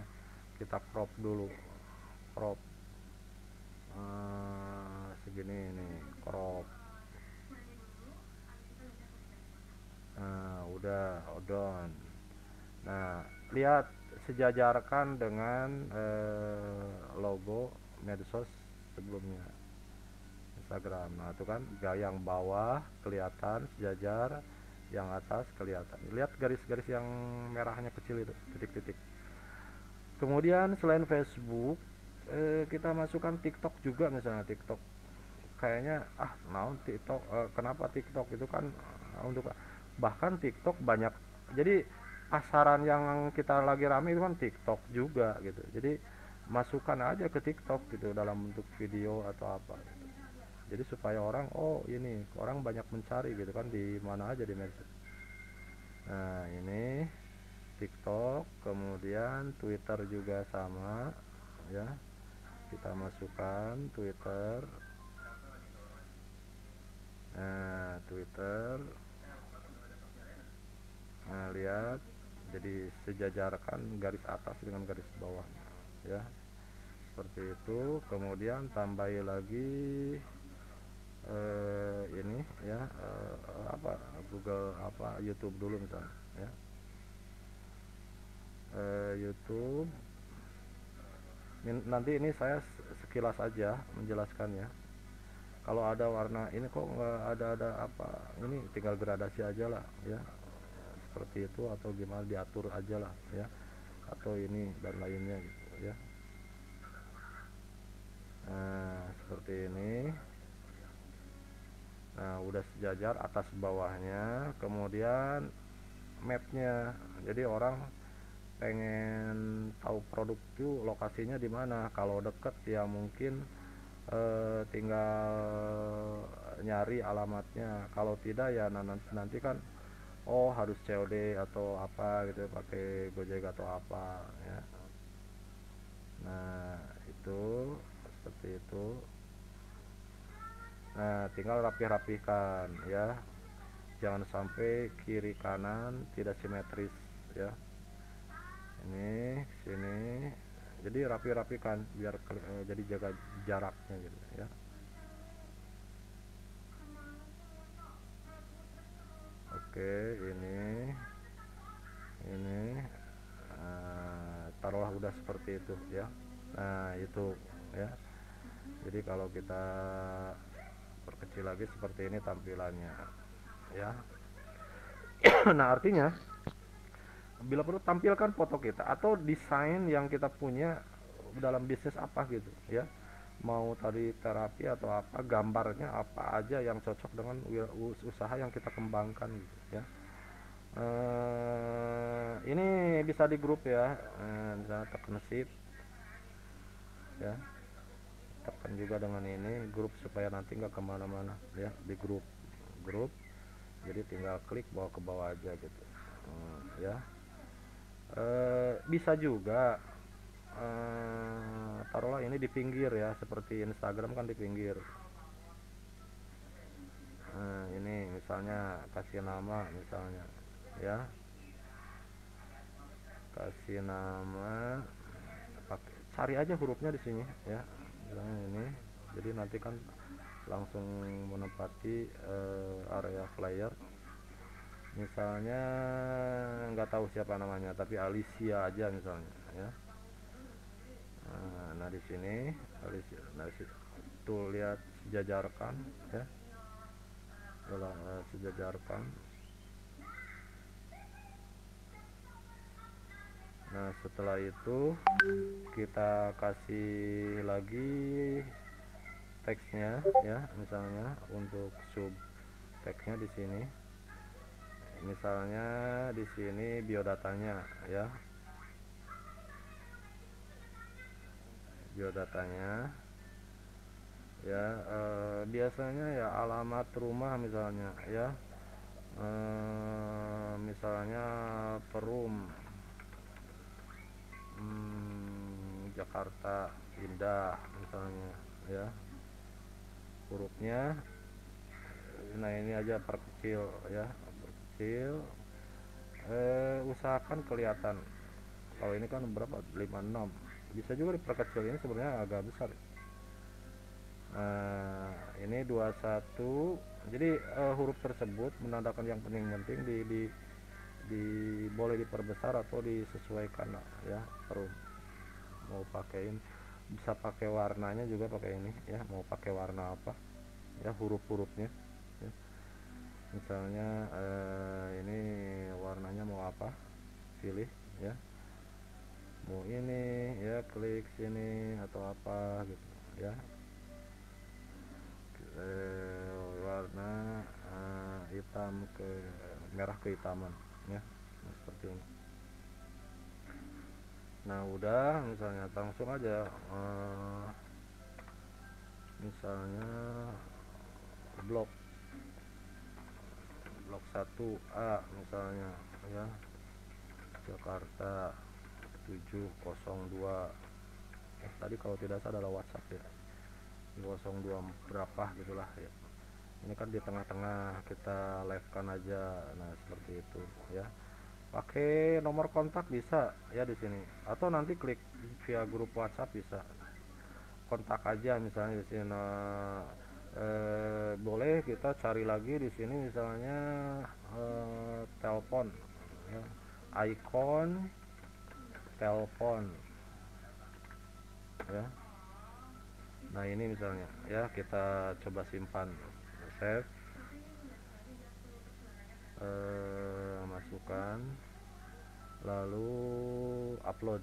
kita crop dulu, crop segini ini, crop. Nah udah done. Nah lihat, sejajarkan dengan logo medsos sebelumnya Instagram. Nah itu kan yang bawah kelihatan sejajar, yang atas kelihatan. Lihat garis-garis yang merahnya kecil itu, titik-titik. Kemudian selain Facebook, kita masukkan TikTok juga. Misalnya TikTok, kayaknya TikTok, kenapa TikTok itu kan untuk, bahkan TikTok banyak. Jadi pasaran yang kita lagi rame itu kan TikTok juga gitu. Jadi masukkan aja ke TikTok gitu dalam bentuk video atau apa gitu. Jadi supaya orang, oh ini orang banyak mencari gitu kan, di mana aja di medsos. Nah ini TikTok, kemudian Twitter juga sama ya, kita masukkan Twitter. Nah Twitter, nah lihat, jadi sejajarkan garis atas dengan garis bawah ya, seperti itu. Kemudian tambahi lagi ini ya, apa, Google apa, YouTube dulu misalnya ya, YouTube. Nanti ini saya sekilas aja menjelaskan ya. Kalau ada warna ini kok nggak ada apa, ini tinggal gradasi aja lah ya, seperti itu, atau gimana diatur aja lah ya, atau ini dan lainnya gitu ya. Nah seperti ini. Nah udah sejajar atas bawahnya. Kemudian mapnya, jadi orang pengen tahu produk itu lokasinya di mana. Kalau deket ya mungkin tinggal nyari alamatnya. Kalau tidak ya nanti kan, oh harus COD atau apa gitu, pakai Gojek atau apa ya. Nah itu seperti itu. Nah tinggal rapih-rapihkan ya, jangan sampai kiri kanan tidak simetris ya. Ini sini, jadi rapi-rapikan biar jadi jaga jaraknya gitu ya. Oke ini taruhlah udah seperti itu ya. Nah itu ya, jadi kalau kita perkecil lagi seperti ini tampilannya ya. Nah artinya bila perlu tampilkan foto kita atau desain yang kita punya dalam bisnis apa gitu ya, mau tadi terapi atau apa, gambarnya apa aja yang cocok dengan usaha yang kita kembangkan gitu ya. Ini bisa di grup ya, misalnya tekan shift ya, tekan juga dengan ini grup supaya nanti nggak kemana-mana ya, di grup jadi tinggal klik bawa ke bawah aja gitu ya. Bisa juga taruhlah ini di pinggir ya, seperti Instagram kan di pinggir. Nah ini misalnya kasih nama misalnya ya, kasih nama, cari aja hurufnya di sini ya, misalnya ini. Jadi nanti kan langsung menempati area flyer. Misalnya nggak tahu siapa namanya, tapi Alicia aja misalnya ya. Nah di sini Alicia, nah tuh lihat sejajarkan ya, sejajarkan. Nah setelah itu kita kasih lagi teksnya ya, misalnya untuk sub teksnya di sini, misalnya di sini biodatanya ya, biodatanya ya, biasanya ya alamat rumah misalnya ya, misalnya Perum, Jakarta Indah misalnya ya, hurufnya nah ini aja perkecil ya, perkecil. Usahakan kelihatan, kalau ini kan berapa, 56, bisa juga diperkecil, ini sebenarnya agak besar. Nah ini 21, jadi huruf tersebut menandakan yang penting-penting di boleh diperbesar atau disesuaikan ya. Perlu mau pakein, bisa pakai warnanya juga, pakai ini ya, mau pakai warna apa ya, huruf-hurufnya ya. Misalnya ini warnanya mau apa, pilih ya, mau ini ya, klik sini atau apa gitu ya. Warna hitam ke merah kehitaman ya, nah, seperti ini. Nah udah, misalnya langsung aja misalnya blok 1A misalnya ya, Jakarta 702. Tadi kalau tidak salah adalah WhatsApp ya, 02 berapa gitulah ya. Ini kan di tengah-tengah kita live kan aja. Nah seperti itu ya, pakai nomor kontak bisa ya di sini, atau nanti klik via grup WhatsApp bisa, kontak aja misalnya di sini. Nah, boleh kita cari lagi di sini misalnya telepon ya, icon telepon ya. Nah ini misalnya ya, kita coba simpan, save, masukkan, lalu upload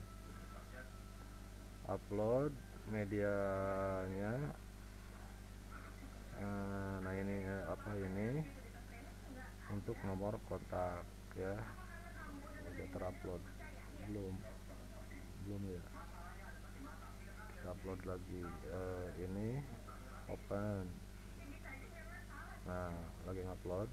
medianya. Nah ini apa ini untuk nomor kontak ya, udah terupload belum ya, kita upload lagi. Ini open. Nah lagi ngupload.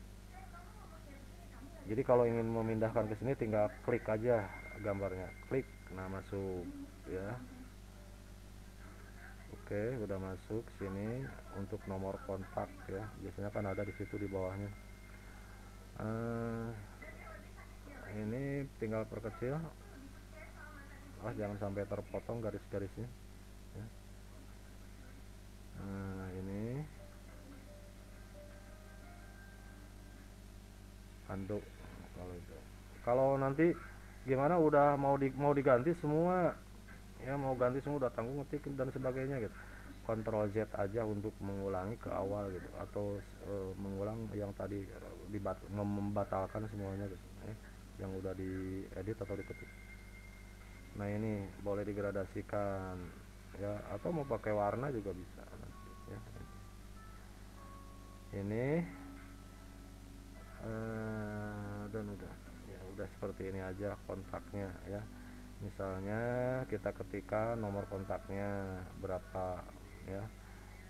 Jadi kalau ingin memindahkan ke sini tinggal klik aja gambarnya, klik, nah masuk ya. Oke, udah masuk sini untuk nomor kontak ya, biasanya kan ada di situ di bawahnya. Ini tinggal perkecil, jangan sampai terpotong garis-garisnya ya. Ini handuk kalau nanti gimana udah mau diganti semua ya, mau ganti semua udah tanggung ngetik dan sebagainya gitu, Ctrl Z aja untuk mengulangi ke awal gitu, atau mengulang yang tadi membatalkan semuanya gitu ya, yang udah diedit atau diketik. Nah ini boleh digradasikan ya, atau mau pakai warna juga bisa nanti ya. Ini dan udah seperti ini aja kontaknya ya. Misalnya kita ketikkan nomor kontaknya berapa ya,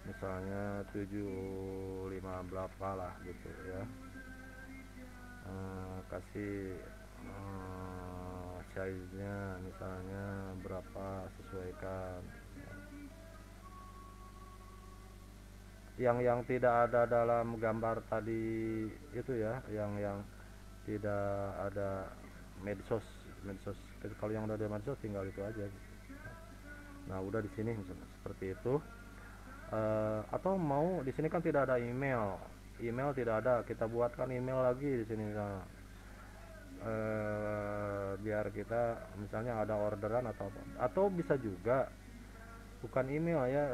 misalnya 75 berapa lah gitu ya. Kasih size nya misalnya berapa, sesuaikan ya. Yang tidak ada dalam gambar tadi itu ya, yang tidak ada medsos. Kalau yang udah ada medsos tinggal itu aja gitu. Nah udah di sini misalnya seperti itu. Atau mau di sini kan tidak ada email tidak ada, kita buatkan email lagi di sini misalnya. Biar kita misalnya ada orderan atau bisa juga bukan email ya.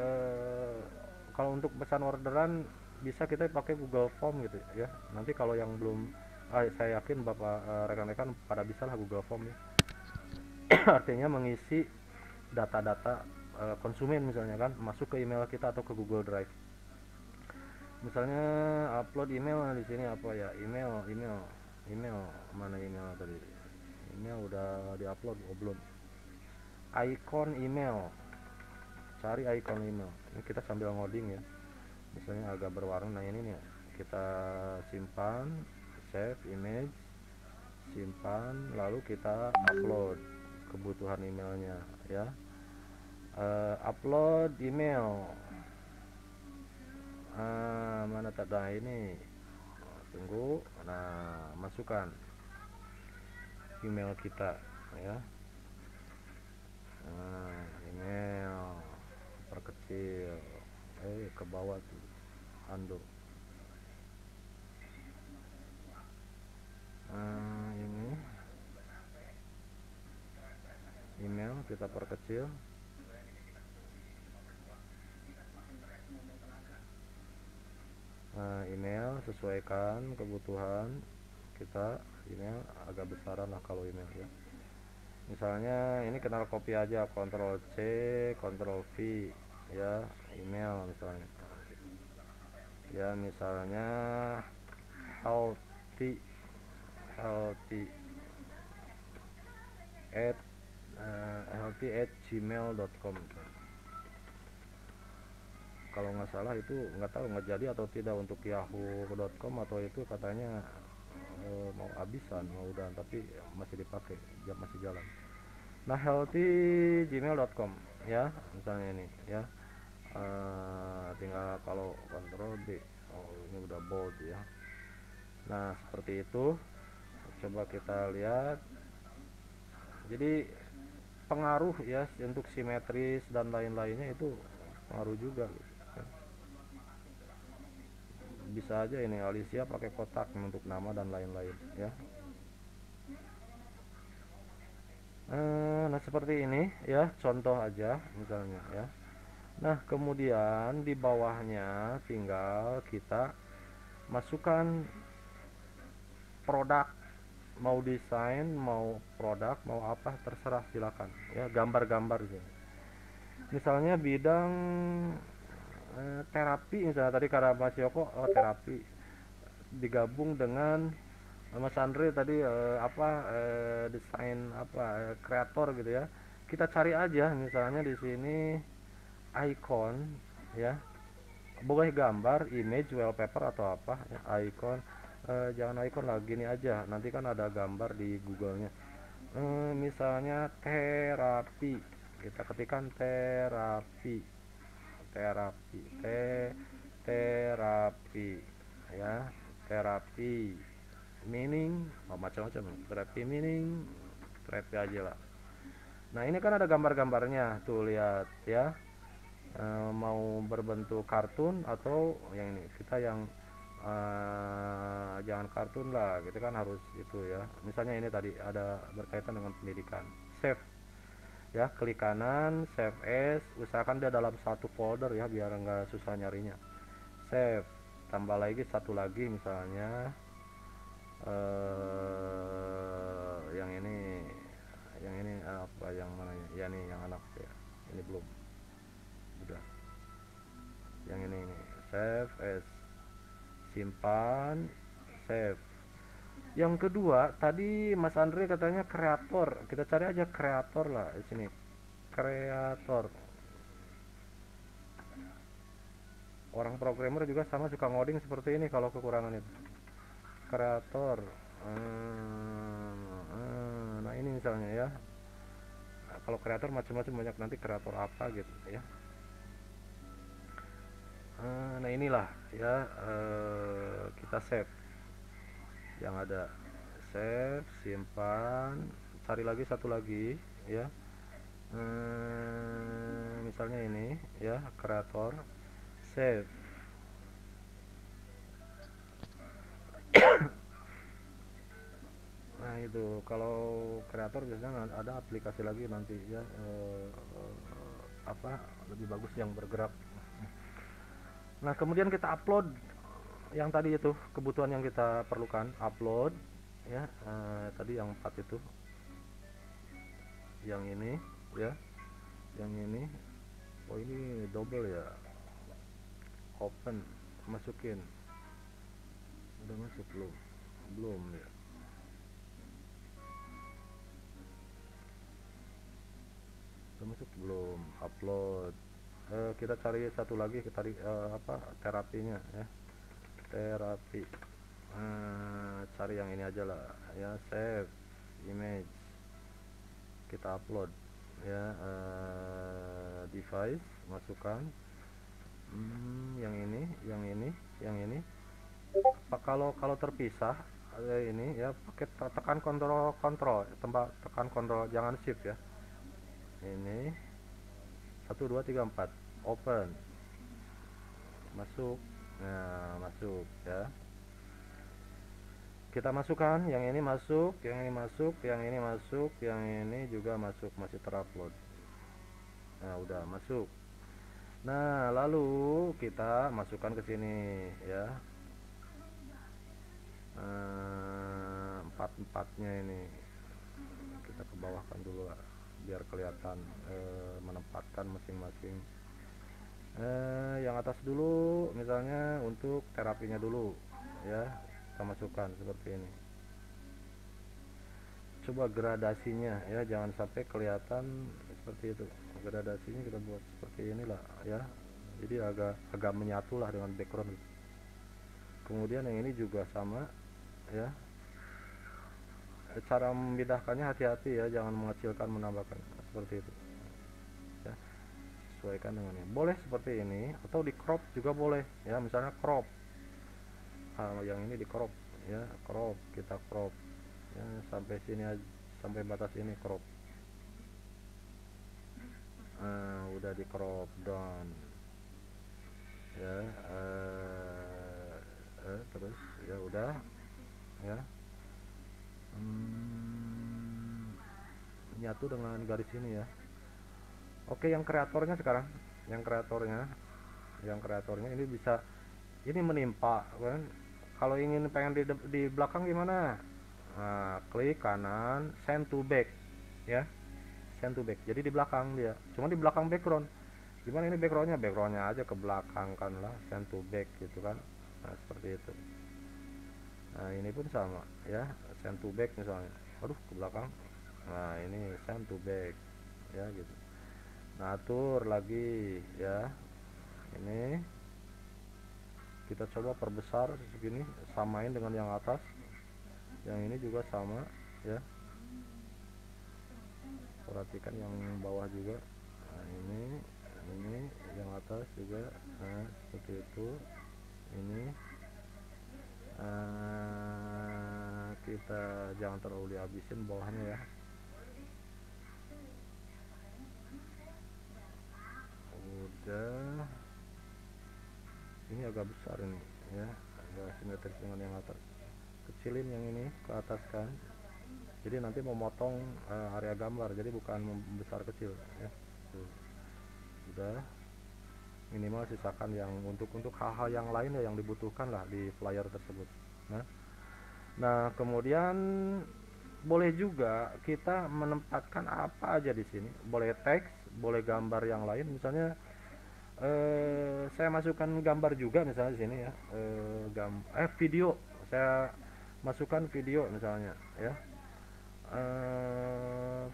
Kalau untuk pesan orderan bisa kita pakai Google Form gitu ya. Nanti kalau yang belum, saya yakin bapak rekan-rekan pada bisa lah Google Form ya. Artinya mengisi data-data konsumen misalnya kan, masuk ke email kita atau ke Google Drive. Misalnya upload email di sini apa ya, email mana email tadi, email udah diupload belum, icon email, cari icon email. Ini kita sambil ngoding ya, misalnya agak berwarna. Nah ini nih kita simpan, save image, simpan, lalu kita upload kebutuhan emailnya ya. Upload email, mana tanda ini, tunggu. Nah masukkan email kita ya. Email perkecil, ke bawah tuh handuk. Ini email kita perkecil. Email sesuaikan kebutuhan kita, email agak besaran lah kalau email ya. Misalnya ini kenal copy aja, Ctrl C Ctrl V ya, email misalnya ya, misalnya healthy at gmail.com. kalau nggak salah itu nggak tahu nggak jadi atau tidak untuk yahoo.com, atau itu katanya mau habisan, mau udah, tapi masih dipakai, masih jalan. Nah, healthygmail.com ya, misalnya ini ya, tinggal kalau Ctrl B, oh ini udah bold ya. Nah seperti itu, coba kita lihat. Jadi pengaruh ya untuk simetris dan lain-lainnya itu pengaruh juga gitu. Bisa aja ini Alicia pakai kotak untuk nama dan lain-lain ya. Nah seperti ini ya, contoh aja misalnya ya. Nah kemudian di bawahnya tinggal kita masukkan produk, mau desain, mau produk, mau apa terserah, silakan ya, gambar-gambar gitu. Misalnya bidang terapi, misalnya tadi karena Mas Yoko terapi digabung dengan Mas Andre tadi desain apa kreator gitu ya. Kita cari aja misalnya di sini icon ya, boleh gambar, image, wallpaper atau apa ya, icon. Jangan icon lah, gini aja, nanti kan ada gambar di Google-nya. Misalnya terapi, kita ketikkan terapi ya, terapi meaning, macam-macam, terapi meaning, terapi aja lah. Nah ini kan ada gambar-gambarnya tuh, lihat ya. Mau berbentuk kartun atau yang ini, kita yang jangan kartun lah, gitu kan, harus itu ya. Misalnya ini tadi ada berkaitan dengan pendidikan, save ya, klik kanan, save as, usahakan dia dalam satu folder ya biar nggak susah nyarinya. Save, tambah lagi satu lagi misalnya yang ini apa, yang mana ya, nih yang anak ya, ini belum, udah yang ini save as, simpan, save. Yang kedua tadi Mas Andre katanya kreator, kita cari aja kreator lah di sini, kreator. Orang programmer juga sama suka ngoding seperti ini kalau kekurangan itu, kreator. Nah ini misalnya ya, kalau kreator macam-macam banyak, nanti kreator apa gitu ya. Nah inilah ya, kita save yang ada, save, simpan, cari lagi satu lagi ya. Misalnya ini ya, kreator, save. Nah itu kalau kreator biasanya ada aplikasi lagi nanti ya, apa lebih bagus yang bergerak. Nah kemudian kita upload yang tadi itu, kebutuhan yang kita perlukan, upload ya. Tadi yang 4 itu, yang ini ya, yang ini, oh ini double ya, open, masukin, udah masuk belum ya, udah masuk belum, upload. Kita cari satu lagi, kita cari apa, terapinya ya, terapi. Cari yang ini aja lah ya, save image, kita upload ya, device, masukkan yang ini. Kalau terpisah ini ya, pakai tekan kontrol, tekan kontrol, jangan shift ya. Ini 1 2 3 4, open, masuk. Nah masuk ya, kita masukkan yang ini, masuk, yang ini masuk, yang ini masuk, yang ini juga masuk, masih terupload. Nah udah masuk. Nah lalu kita masukkan ke sini ya, empat-empatnya ini kita ke bawahkan dulu lah, biar kelihatan menempatkan masing-masing. Yang atas dulu misalnya untuk terapinya dulu ya, kita masukkan seperti ini. Coba gradasinya ya, jangan sampai kelihatan seperti itu, gradasinya kita buat seperti inilah ya, jadi agak menyatu lah dengan background gitu. Kemudian yang ini juga sama ya, cara memindahkannya hati-hati ya, jangan mengecilkan menambahkan seperti itu ya, sesuaikan dengannya. Boleh seperti ini atau di crop juga boleh ya, misalnya crop, yang ini di crop ya, crop, kita crop ya sampai sini aja, sampai batas ini crop. Udah di crop down ya, terus ya udah ya, nyatu dengan garis ini ya. Oke, yang kreatornya sekarang, yang kreatornya ini bisa, ini menimpa kan. Kalau ingin pengen di belakang gimana? Nah, klik kanan, send to back ya, send to back. Jadi di belakang dia, cuma di belakang background. Gimana ini backgroundnya aja ke belakang kan lah, send to back gitu kan. Nah seperti itu. Nah ini pun sama ya, send to back misalnya, aduh ke belakang. Nah ini send to back ya gitu. Nah atur lagi ya, ini kita coba perbesar segini, samain dengan yang atas, yang ini juga sama ya, perhatikan yang bawah juga. Nah ini yang atas juga, nah seperti itu. Ini kita jangan terlalu dihabisin bawahnya ya. Udah, ini agak besar ini ya, agak simetris dengan yang atas. Kecilin yang ini ke atas kan, jadi nanti memotong area gambar, jadi bukan membesar kecil ya. Tuh. Udah, minimal sisakan yang untuk hal-hal yang lain ya, yang dibutuhkan lah di flyer tersebut. Nah kemudian boleh juga kita menempatkan apa aja di sini, boleh teks, boleh gambar yang lain. Misalnya saya masukkan gambar juga misalnya di sini ya, video, saya masukkan video misalnya ya,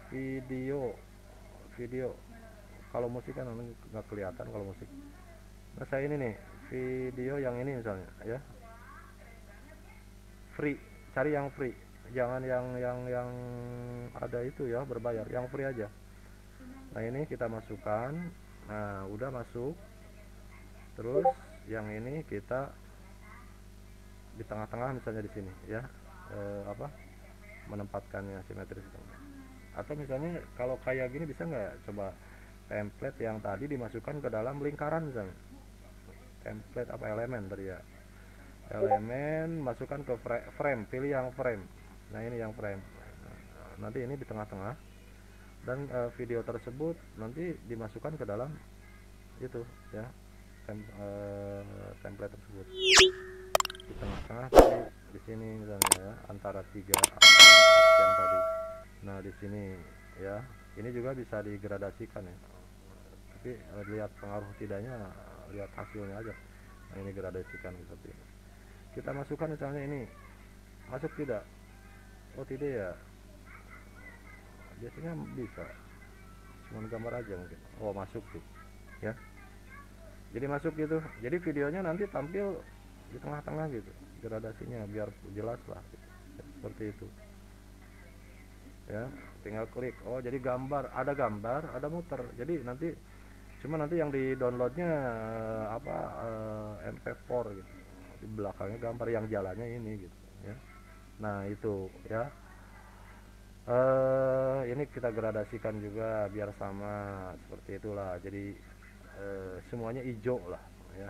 video. Kalau musik kan nggak kelihatan kalau musik. Nah saya ini nih video yang ini misalnya ya, free, cari yang free, jangan yang ada itu ya berbayar, yang free aja. Nah ini kita masukkan, nah udah masuk. Terus yang ini kita di tengah-tengah misalnya di sini ya, menempatkannya simetris. Atau misalnya kalau kayak gini bisa nggak coba template yang tadi dimasukkan ke dalam lingkaran misalnya, template apa elemen tadi ya, elemen masukkan ke frame, pilih yang frame. Nah ini yang frame, nanti ini di tengah-tengah, dan video tersebut nanti dimasukkan ke dalam itu ya, template tersebut di tengah-tengah, di sini misalnya ya, antara 3 yang tadi. Nah di sini ya, ini juga bisa digradasikan ya, tapi lihat pengaruh tidaknya, lihat hasilnya aja. Nah ini gradasikan seperti ini. Kita masukkan misalnya ini, masuk tidak? Oh tidak ya, biasanya bisa cuman gambar aja mungkin. Oh masuk tuh ya, jadi masuk gitu. Jadi videonya nanti tampil di tengah-tengah gitu, gradasinya biar jelas lah gitu. Seperti itu ya, tinggal klik. Oh jadi gambar, ada muter. Jadi nanti cuma nanti yang di downloadnya MP4 gitu, di belakangnya gambar, yang jalannya ini gitu ya. Nah itu ya, ini kita gradasikan juga biar sama seperti itulah. Jadi semuanya hijau lah ya,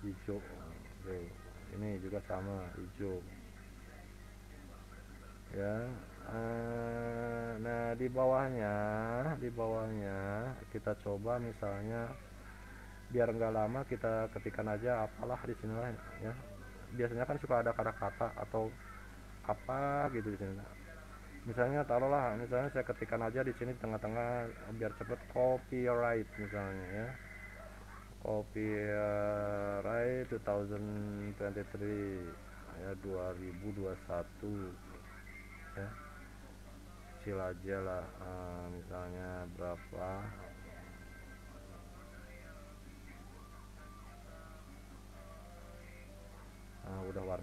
hijau. Ini juga sama hijau ya. Nah di bawahnya kita coba misalnya, biar nggak lama kita ketikkan aja apalah di sini lah ya. Biasanya kan suka ada kata-kata atau apa gitu di sini. Misalnya taruhlah, misalnya saya ketikkan aja di sini tengah-tengah biar cepet, copyright misalnya ya, copyright 2023 ya, 2021 ya, kecil aja lah, misalnya berapa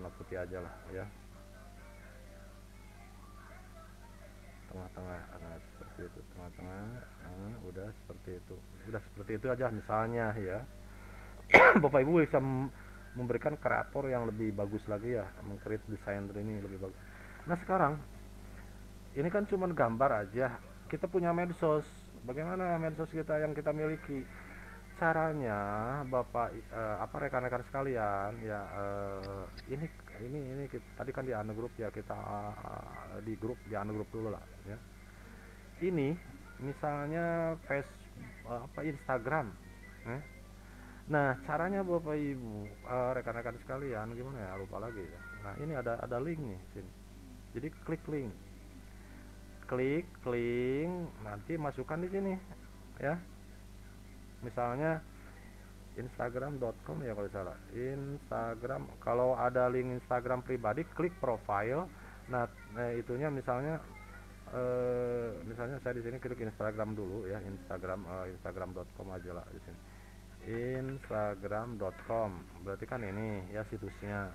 warna putih aja lah ya, tengah-tengah. Nah seperti itu, tengah-tengah. Nah, udah seperti itu aja misalnya ya. Bapak Ibu bisa memberikan kreator yang lebih bagus lagi ya, meng-create desainer ini lebih bagus. Nah sekarang ini kan cuma gambar aja, kita punya medsos. Bagaimana medsos kita yang kita miliki? Caranya Bapak rekan-rekan sekalian ya, ini tadi kan di ungroup ya, kita di ungroup dulu lah ya. Ini misalnya Instagram. Nah caranya Bapak Ibu rekan-rekan sekalian gimana ya, lupa lagi ya. Nah ini ada link nih sini, jadi klik link, nanti masukkan di sini ya, misalnya instagram.com ya kalau salah, Instagram. Kalau ada link Instagram pribadi, klik profile. Nah itunya misalnya saya di sini klik Instagram dulu ya, instagram.com aja lah di sini, instagram.com, berarti kan ini ya situsnya.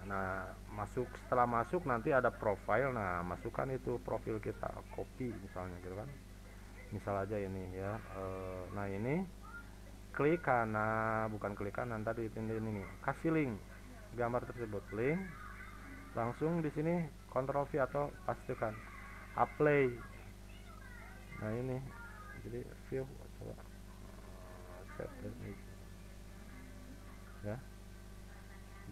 Nah setelah masuk nanti ada profile. Nah masukkan itu profil kita, copy misalnya gitu kan, misal aja ini ya. Nah ini klik kanan, bukan klik kanan tadi, ini kasih link gambar tersebut, link, langsung di sini Ctrl V atau pastikan apply. Nah ini jadi view, coba set ini ya.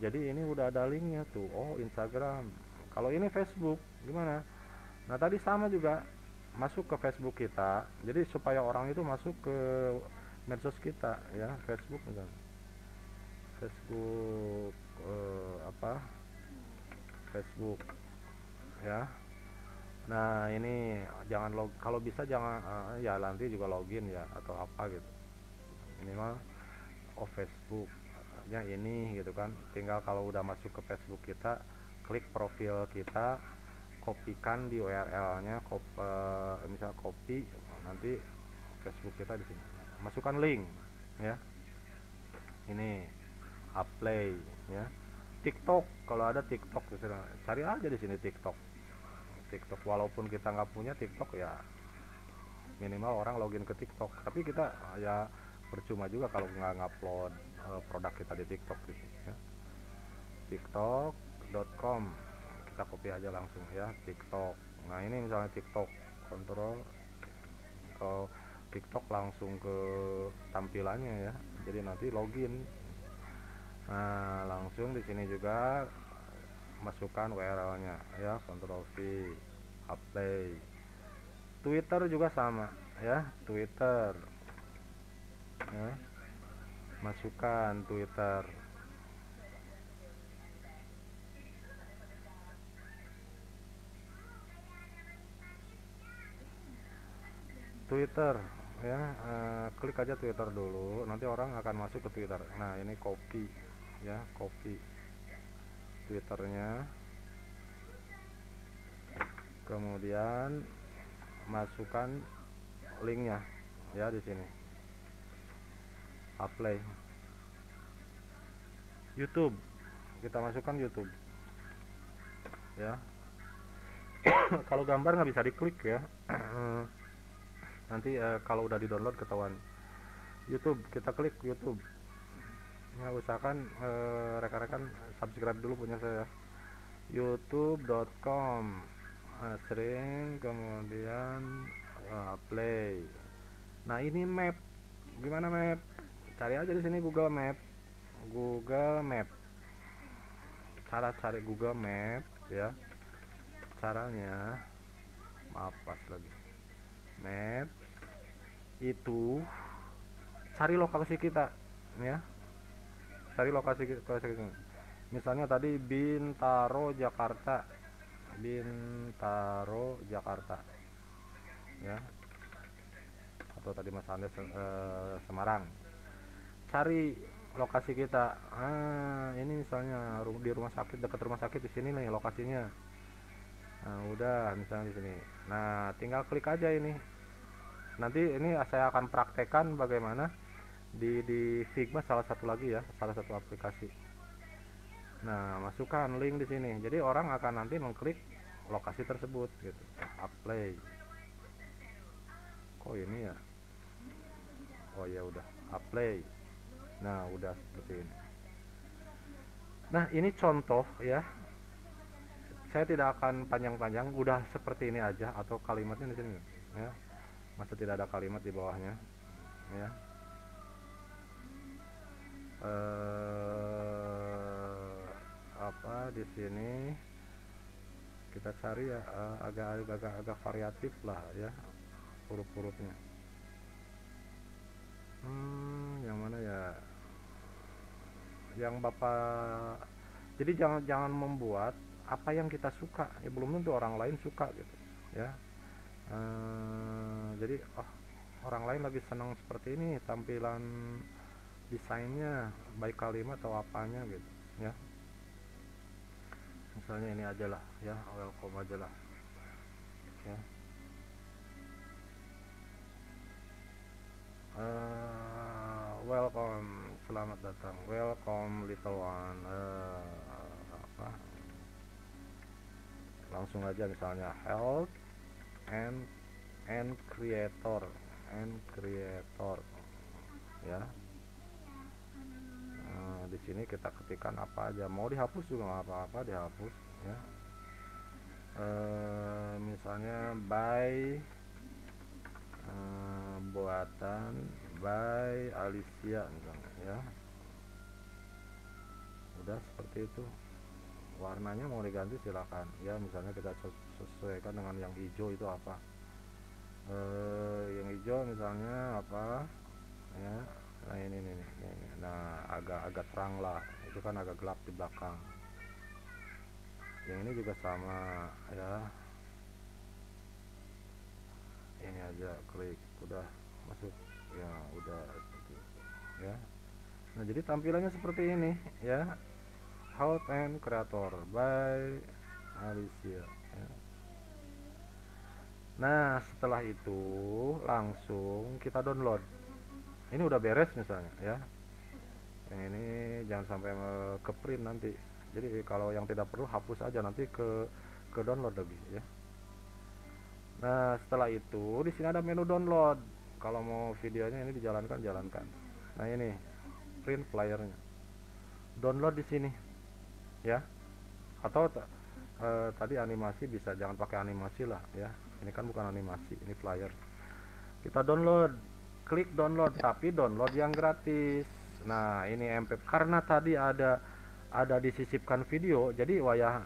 Jadi ini udah ada linknya tuh. Oh Instagram. Kalau ini Facebook gimana? Nah tadi sama juga, masuk ke Facebook kita. Jadi supaya orang itu masuk ke medsos kita ya, Facebook misalnya. Facebook Facebook ya. Nah ini jangan kalau bisa jangan ya nanti juga login ya atau apa gitu. Minimal Facebook ya ini gitu kan. Tinggal kalau udah masuk ke Facebook kita, klik profil kita, kopikan di URL-nya, misal copy, nanti Facebook kita di sini. Masukkan link ya. Ini apply ya. TikTok, kalau ada TikTok cari aja di sini TikTok. Walaupun kita nggak punya TikTok ya, minimal orang login ke TikTok. Tapi kita ya percuma juga kalau nggak ngupload produk kita di TikTok gitu ya. tiktok.com, kita copy aja langsung ya, TikTok. Nah ini misalnya TikTok, kontrol ke TikTok langsung ke tampilannya ya, jadi nanti login. Nah langsung di sini juga masukkan URL-nya ya, Ctrl V, apply. Twitter juga sama ya, Twitter ya, masukkan Twitter. Ya, klik aja Twitter dulu, nanti orang akan masuk ke Twitter. Nah ini copy ya, copy Twitternya, kemudian masukkan linknya ya di sini, apply. YouTube, kita masukkan YouTube ya. Kalau gambar nggak bisa diklik ya. Nanti kalau udah di download ketahuan. YouTube, kita klik YouTube ya, usahakan rekan-rekan subscribe dulu punya saya, youtube.com, sering, kemudian play. Nah ini map, gimana map? Cari aja di sini Google Map. Cara cari Google Map ya, caranya maaf pas lagi map itu cari lokasi kita ya, cari lokasi kita. Misalnya tadi Bintaro Jakarta ya, atau tadi Mas Andes Semarang. Cari lokasi kita. Ini misalnya di rumah sakit, dekat rumah sakit, di sini nih lokasinya. Nah udah misalnya di sini. Nah tinggal klik aja ini. Nanti ini saya akan praktekkan bagaimana di Figma, salah satu lagi ya, salah satu aplikasi. Nah, masukkan link di sini. Jadi orang akan nanti mengklik lokasi tersebut gitu. Apply. Kok ini ya? Oh ya udah, apply. Nah, udah seperti ini. Nah, ini contoh ya. Saya tidak akan panjang-panjang, udah seperti ini aja atau kalimatnya di sini ya. Masa tidak ada kalimat di bawahnya ya. Apa di sini kita cari ya, agak variatif lah ya huruf-hurufnya. Yang mana ya, yang Bapak, jadi jangan membuat apa yang kita suka ya, belum tentu orang lain suka gitu ya. Jadi orang lain lagi senang seperti ini tampilan desainnya, baik kalimat atau apanya gitu ya. Misalnya ini aja lah ya, welcome aja lah ya. Welcome, selamat datang, welcome little one, apa, langsung aja misalnya health and creator ya. Di sini kita ketikkan apa aja, mau dihapus juga nggak apa-apa, dihapus ya. Misalnya by buatan by Alicia misalnya ya. Udah seperti itu. Warnanya mau diganti silakan ya, misalnya kita sesuaikan dengan yang hijau itu apa, yang hijau misalnya apa ya. Nah ini. Nah agak terang lah, itu kan agak gelap di belakang. Yang ini juga sama ya, ini aja klik, udah masuk ya, udah seperti itu ya. Nah jadi tampilannya seperti ini ya, Health and Creator by Alicia ya. Nah setelah itu langsung kita download. Ini udah beres misalnya ya, yang ini jangan sampai ke print nanti. Jadi kalau yang tidak perlu hapus aja, nanti ke download lagi ya. Nah setelah itu di sini ada menu download. Kalau mau videonya ini jalankan. Nah ini print flyernya, download di sini ya. Atau tadi animasi bisa, jangan pakai animasi lah ya. Ini kan bukan animasi, ini flyer. Kita download, klik download, tapi download yang gratis. Nah ini MP, karena tadi ada disisipkan video, jadi wayah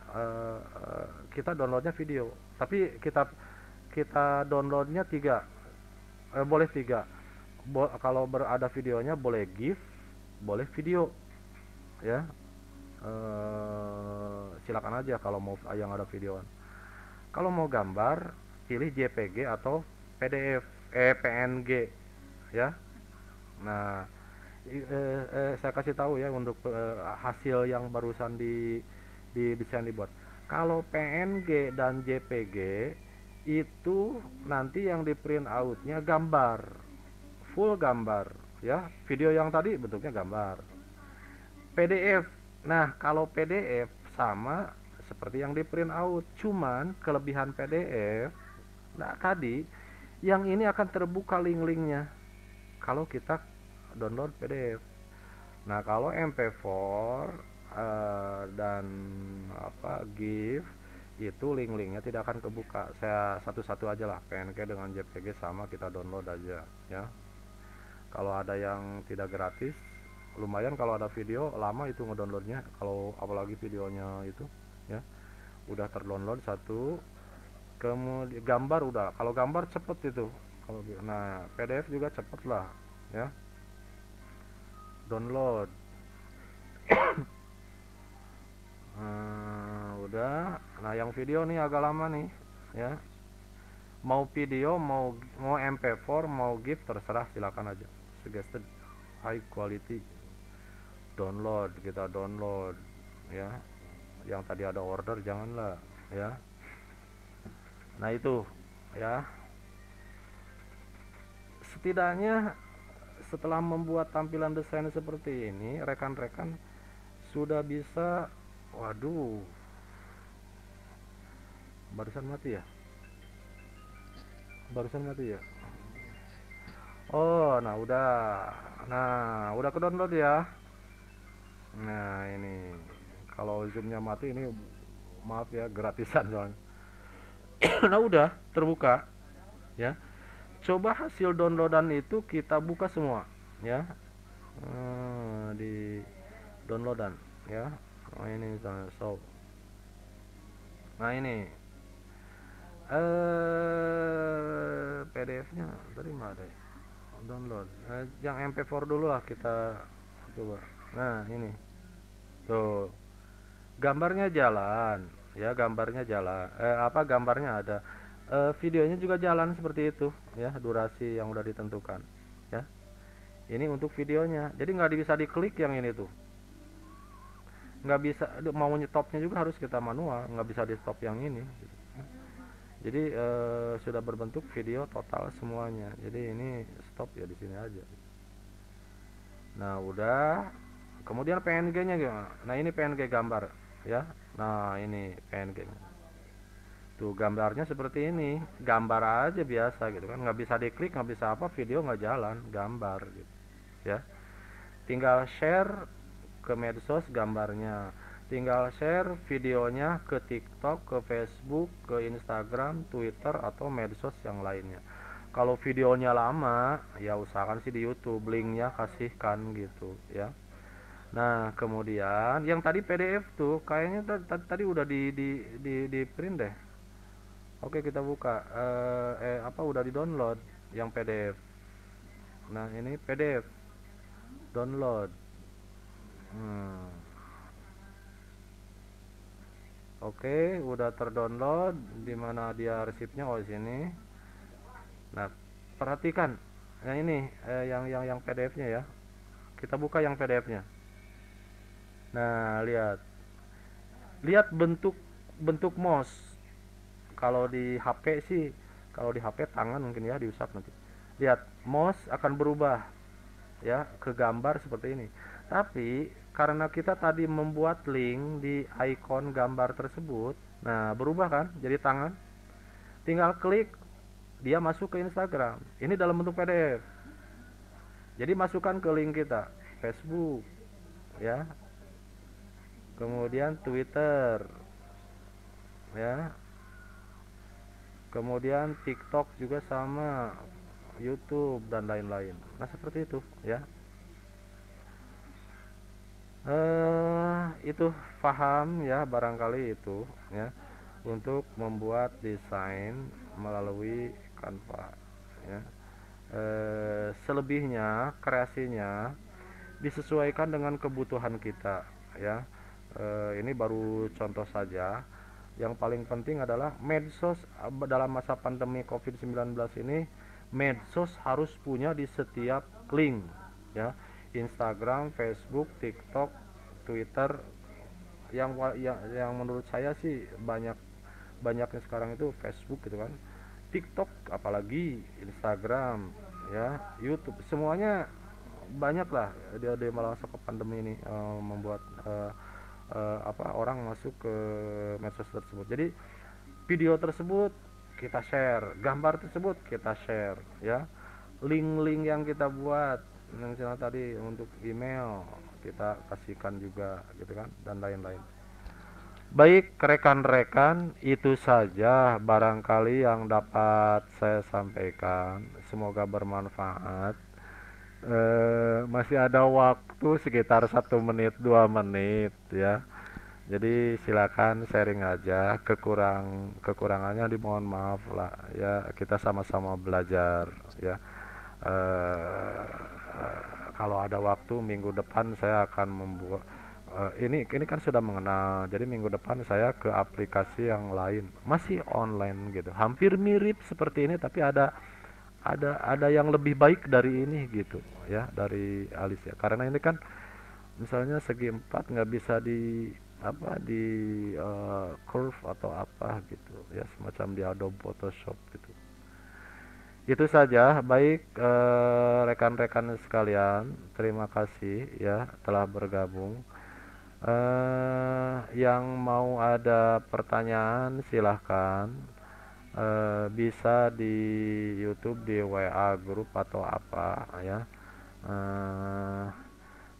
kita downloadnya video, tapi kita downloadnya 3, boleh 3. Kalau berada videonya boleh GIF, boleh video ya. Silakan aja kalau mau yang ada videoan. Kalau mau gambar pilih JPG atau PDF, PNG ya. Nah saya kasih tahu ya untuk hasil yang barusan di desain dibuat. Kalau PNG dan JPG itu nanti yang di print outnya gambar, full gambar ya. Video yang tadi bentuknya gambar. PDF, nah kalau PDF sama seperti yang di print out, cuman kelebihan PDF, nah tadi yang ini akan terbuka link-linknya kalau kita download PDF. Nah kalau MP4 dan apa GIF itu link-linknya tidak akan kebuka. Saya satu-satu aja lah, PNG dengan JPG sama, kita download aja ya. Kalau ada yang tidak gratis lumayan, kalau ada video lama itu ngedownloadnya, kalau apalagi videonya itu ya udah terdownload satu. Kemudian gambar udah, kalau gambar cepet itu kalau, nah PDF juga cepet lah ya download. Udah. Nah yang video nih agak lama nih ya, mau video mau MP4 mau GIF terserah, silakan aja, suggested high quality. Download, kita download ya. Yang tadi ada order janganlah ya. Nah itu ya, setidaknya setelah membuat tampilan desain seperti ini, rekan-rekan sudah bisa Waduh, barusan mati ya? Barusan mati ya? Oh, nah udah ke download ya. Nah ini, kalau zoomnya mati ini maaf ya, gratisan soalnya. Nah udah terbuka ya. Coba hasil downloadan itu kita buka semua ya. Di downloadan ya. Oh ini misalnya nah ini PDF-nya terima deh, download yang MP4 dulu lah kita coba. Nah ini tuh gambarnya jalan ya, gambarnya ada, videonya juga jalan seperti itu ya, durasi yang udah ditentukan ya. Ini untuk videonya, jadi nggak bisa diklik yang ini tuh, nggak bisa, mau nyetopnya juga harus kita manual, nggak bisa di stop yang ini gitu. Jadi sudah berbentuk video total semuanya, jadi ini stop ya di sini aja. Nah udah, kemudian PNG-nya gimana? Nah ini PNG gambar ya. Nah ini PNG tuh, gambarnya seperti ini, gambar aja biasa gitu kan, nggak bisa diklik, nggak bisa apa, video nggak jalan, gambar gitu ya. Tinggal share ke medsos gambarnya, tinggal share videonya ke TikTok, ke Facebook, ke Instagram, Twitter, atau medsos yang lainnya. Kalau videonya lama ya usahakan sih di YouTube, linknya kasihkan gitu ya. Nah kemudian yang tadi PDF tuh kayaknya tadi udah di print deh. Oke kita buka, udah di download yang PDF. Nah ini PDF download. Oke, udah terdownload. Di mana dia resipnya? Oh di sini. Nah perhatikan, nah ini yang PDF-nya ya. Kita buka yang PDF-nya. Nah lihat bentuk mouse. Kalau di HP sih, kalau di HP tangan mungkin ya, diusap nanti. Lihat mouse akan berubah ya ke gambar seperti ini. Tapi karena kita tadi membuat link di icon gambar tersebut, nah berubah kan jadi tangan. Tinggal klik, dia masuk ke Instagram. Ini dalam bentuk PDF. Jadi masukkan ke link kita, Facebook ya, kemudian Twitter ya, kemudian TikTok juga sama, YouTube dan lain-lain. Nah seperti itu ya. Itu paham ya barangkali itu ya, untuk membuat desain melalui Canva ya. Selebihnya kreasinya disesuaikan dengan kebutuhan kita ya. Ini baru contoh saja. Yang paling penting adalah medsos dalam masa pandemi COVID-19 ini, medsos harus punya di setiap link ya. Instagram, Facebook, TikTok, Twitter, yang menurut saya sih banyaknya sekarang itu Facebook gitu kan, TikTok, apalagi Instagram ya, YouTube, semuanya banyak lah dia malah masa pandemi ini membuat orang masuk ke medsos tersebut. Jadi video tersebut kita share, gambar tersebut kita share ya, link-link yang kita buat misalnya tadi untuk email kita kasihkan juga gitu kan, dan lain-lain. Baik rekan-rekan, itu saja barangkali yang dapat saya sampaikan, semoga bermanfaat. Masih ada waktu sekitar 1 menit 2 menit ya, jadi silakan sharing aja, kekurangannya dimohon maaf lah ya, kita sama-sama belajar ya. Kalau ada waktu minggu depan saya akan membuat ini kan sudah mengenal, jadi minggu depan saya ke aplikasi yang lain, masih online gitu, hampir mirip seperti ini tapi ada yang lebih baik dari ini gitu ya, dari Alicia. Karena ini kan misalnya segi 4 nggak bisa di curve atau apa gitu ya, semacam di Adobe Photoshop gitu. Itu saja. Baik rekan-rekan sekalian, terima kasih ya telah bergabung. Yang mau ada pertanyaan silahkan, bisa di YouTube, di WA grup atau apa ya.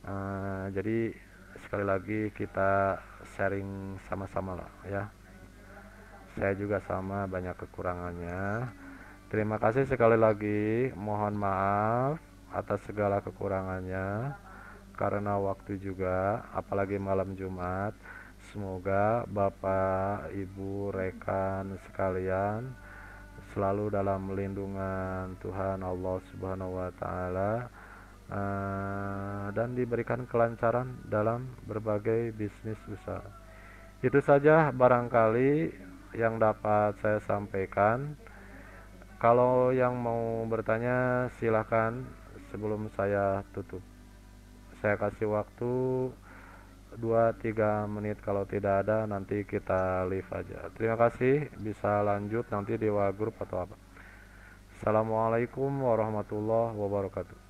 Eh, jadi sekali lagi kita sharing sama-sama lah ya. Saya juga sama banyak kekurangannya. Terima kasih sekali lagi. Mohon maaf atas segala kekurangannya karena waktu juga, apalagi malam Jumat. Semoga Bapak, Ibu, rekan sekalian selalu dalam lindungan Tuhan Allah Subhanahu wa taala, dan diberikan kelancaran dalam berbagai bisnis usaha. Itu saja barangkali yang dapat saya sampaikan. Kalau yang mau bertanya silahkan sebelum saya tutup. Saya kasih waktu 2-3 menit, kalau tidak ada nanti kita leave aja. Terima kasih, bisa lanjut nanti di WA grup atau apa. Assalamualaikum warahmatullahi wabarakatuh.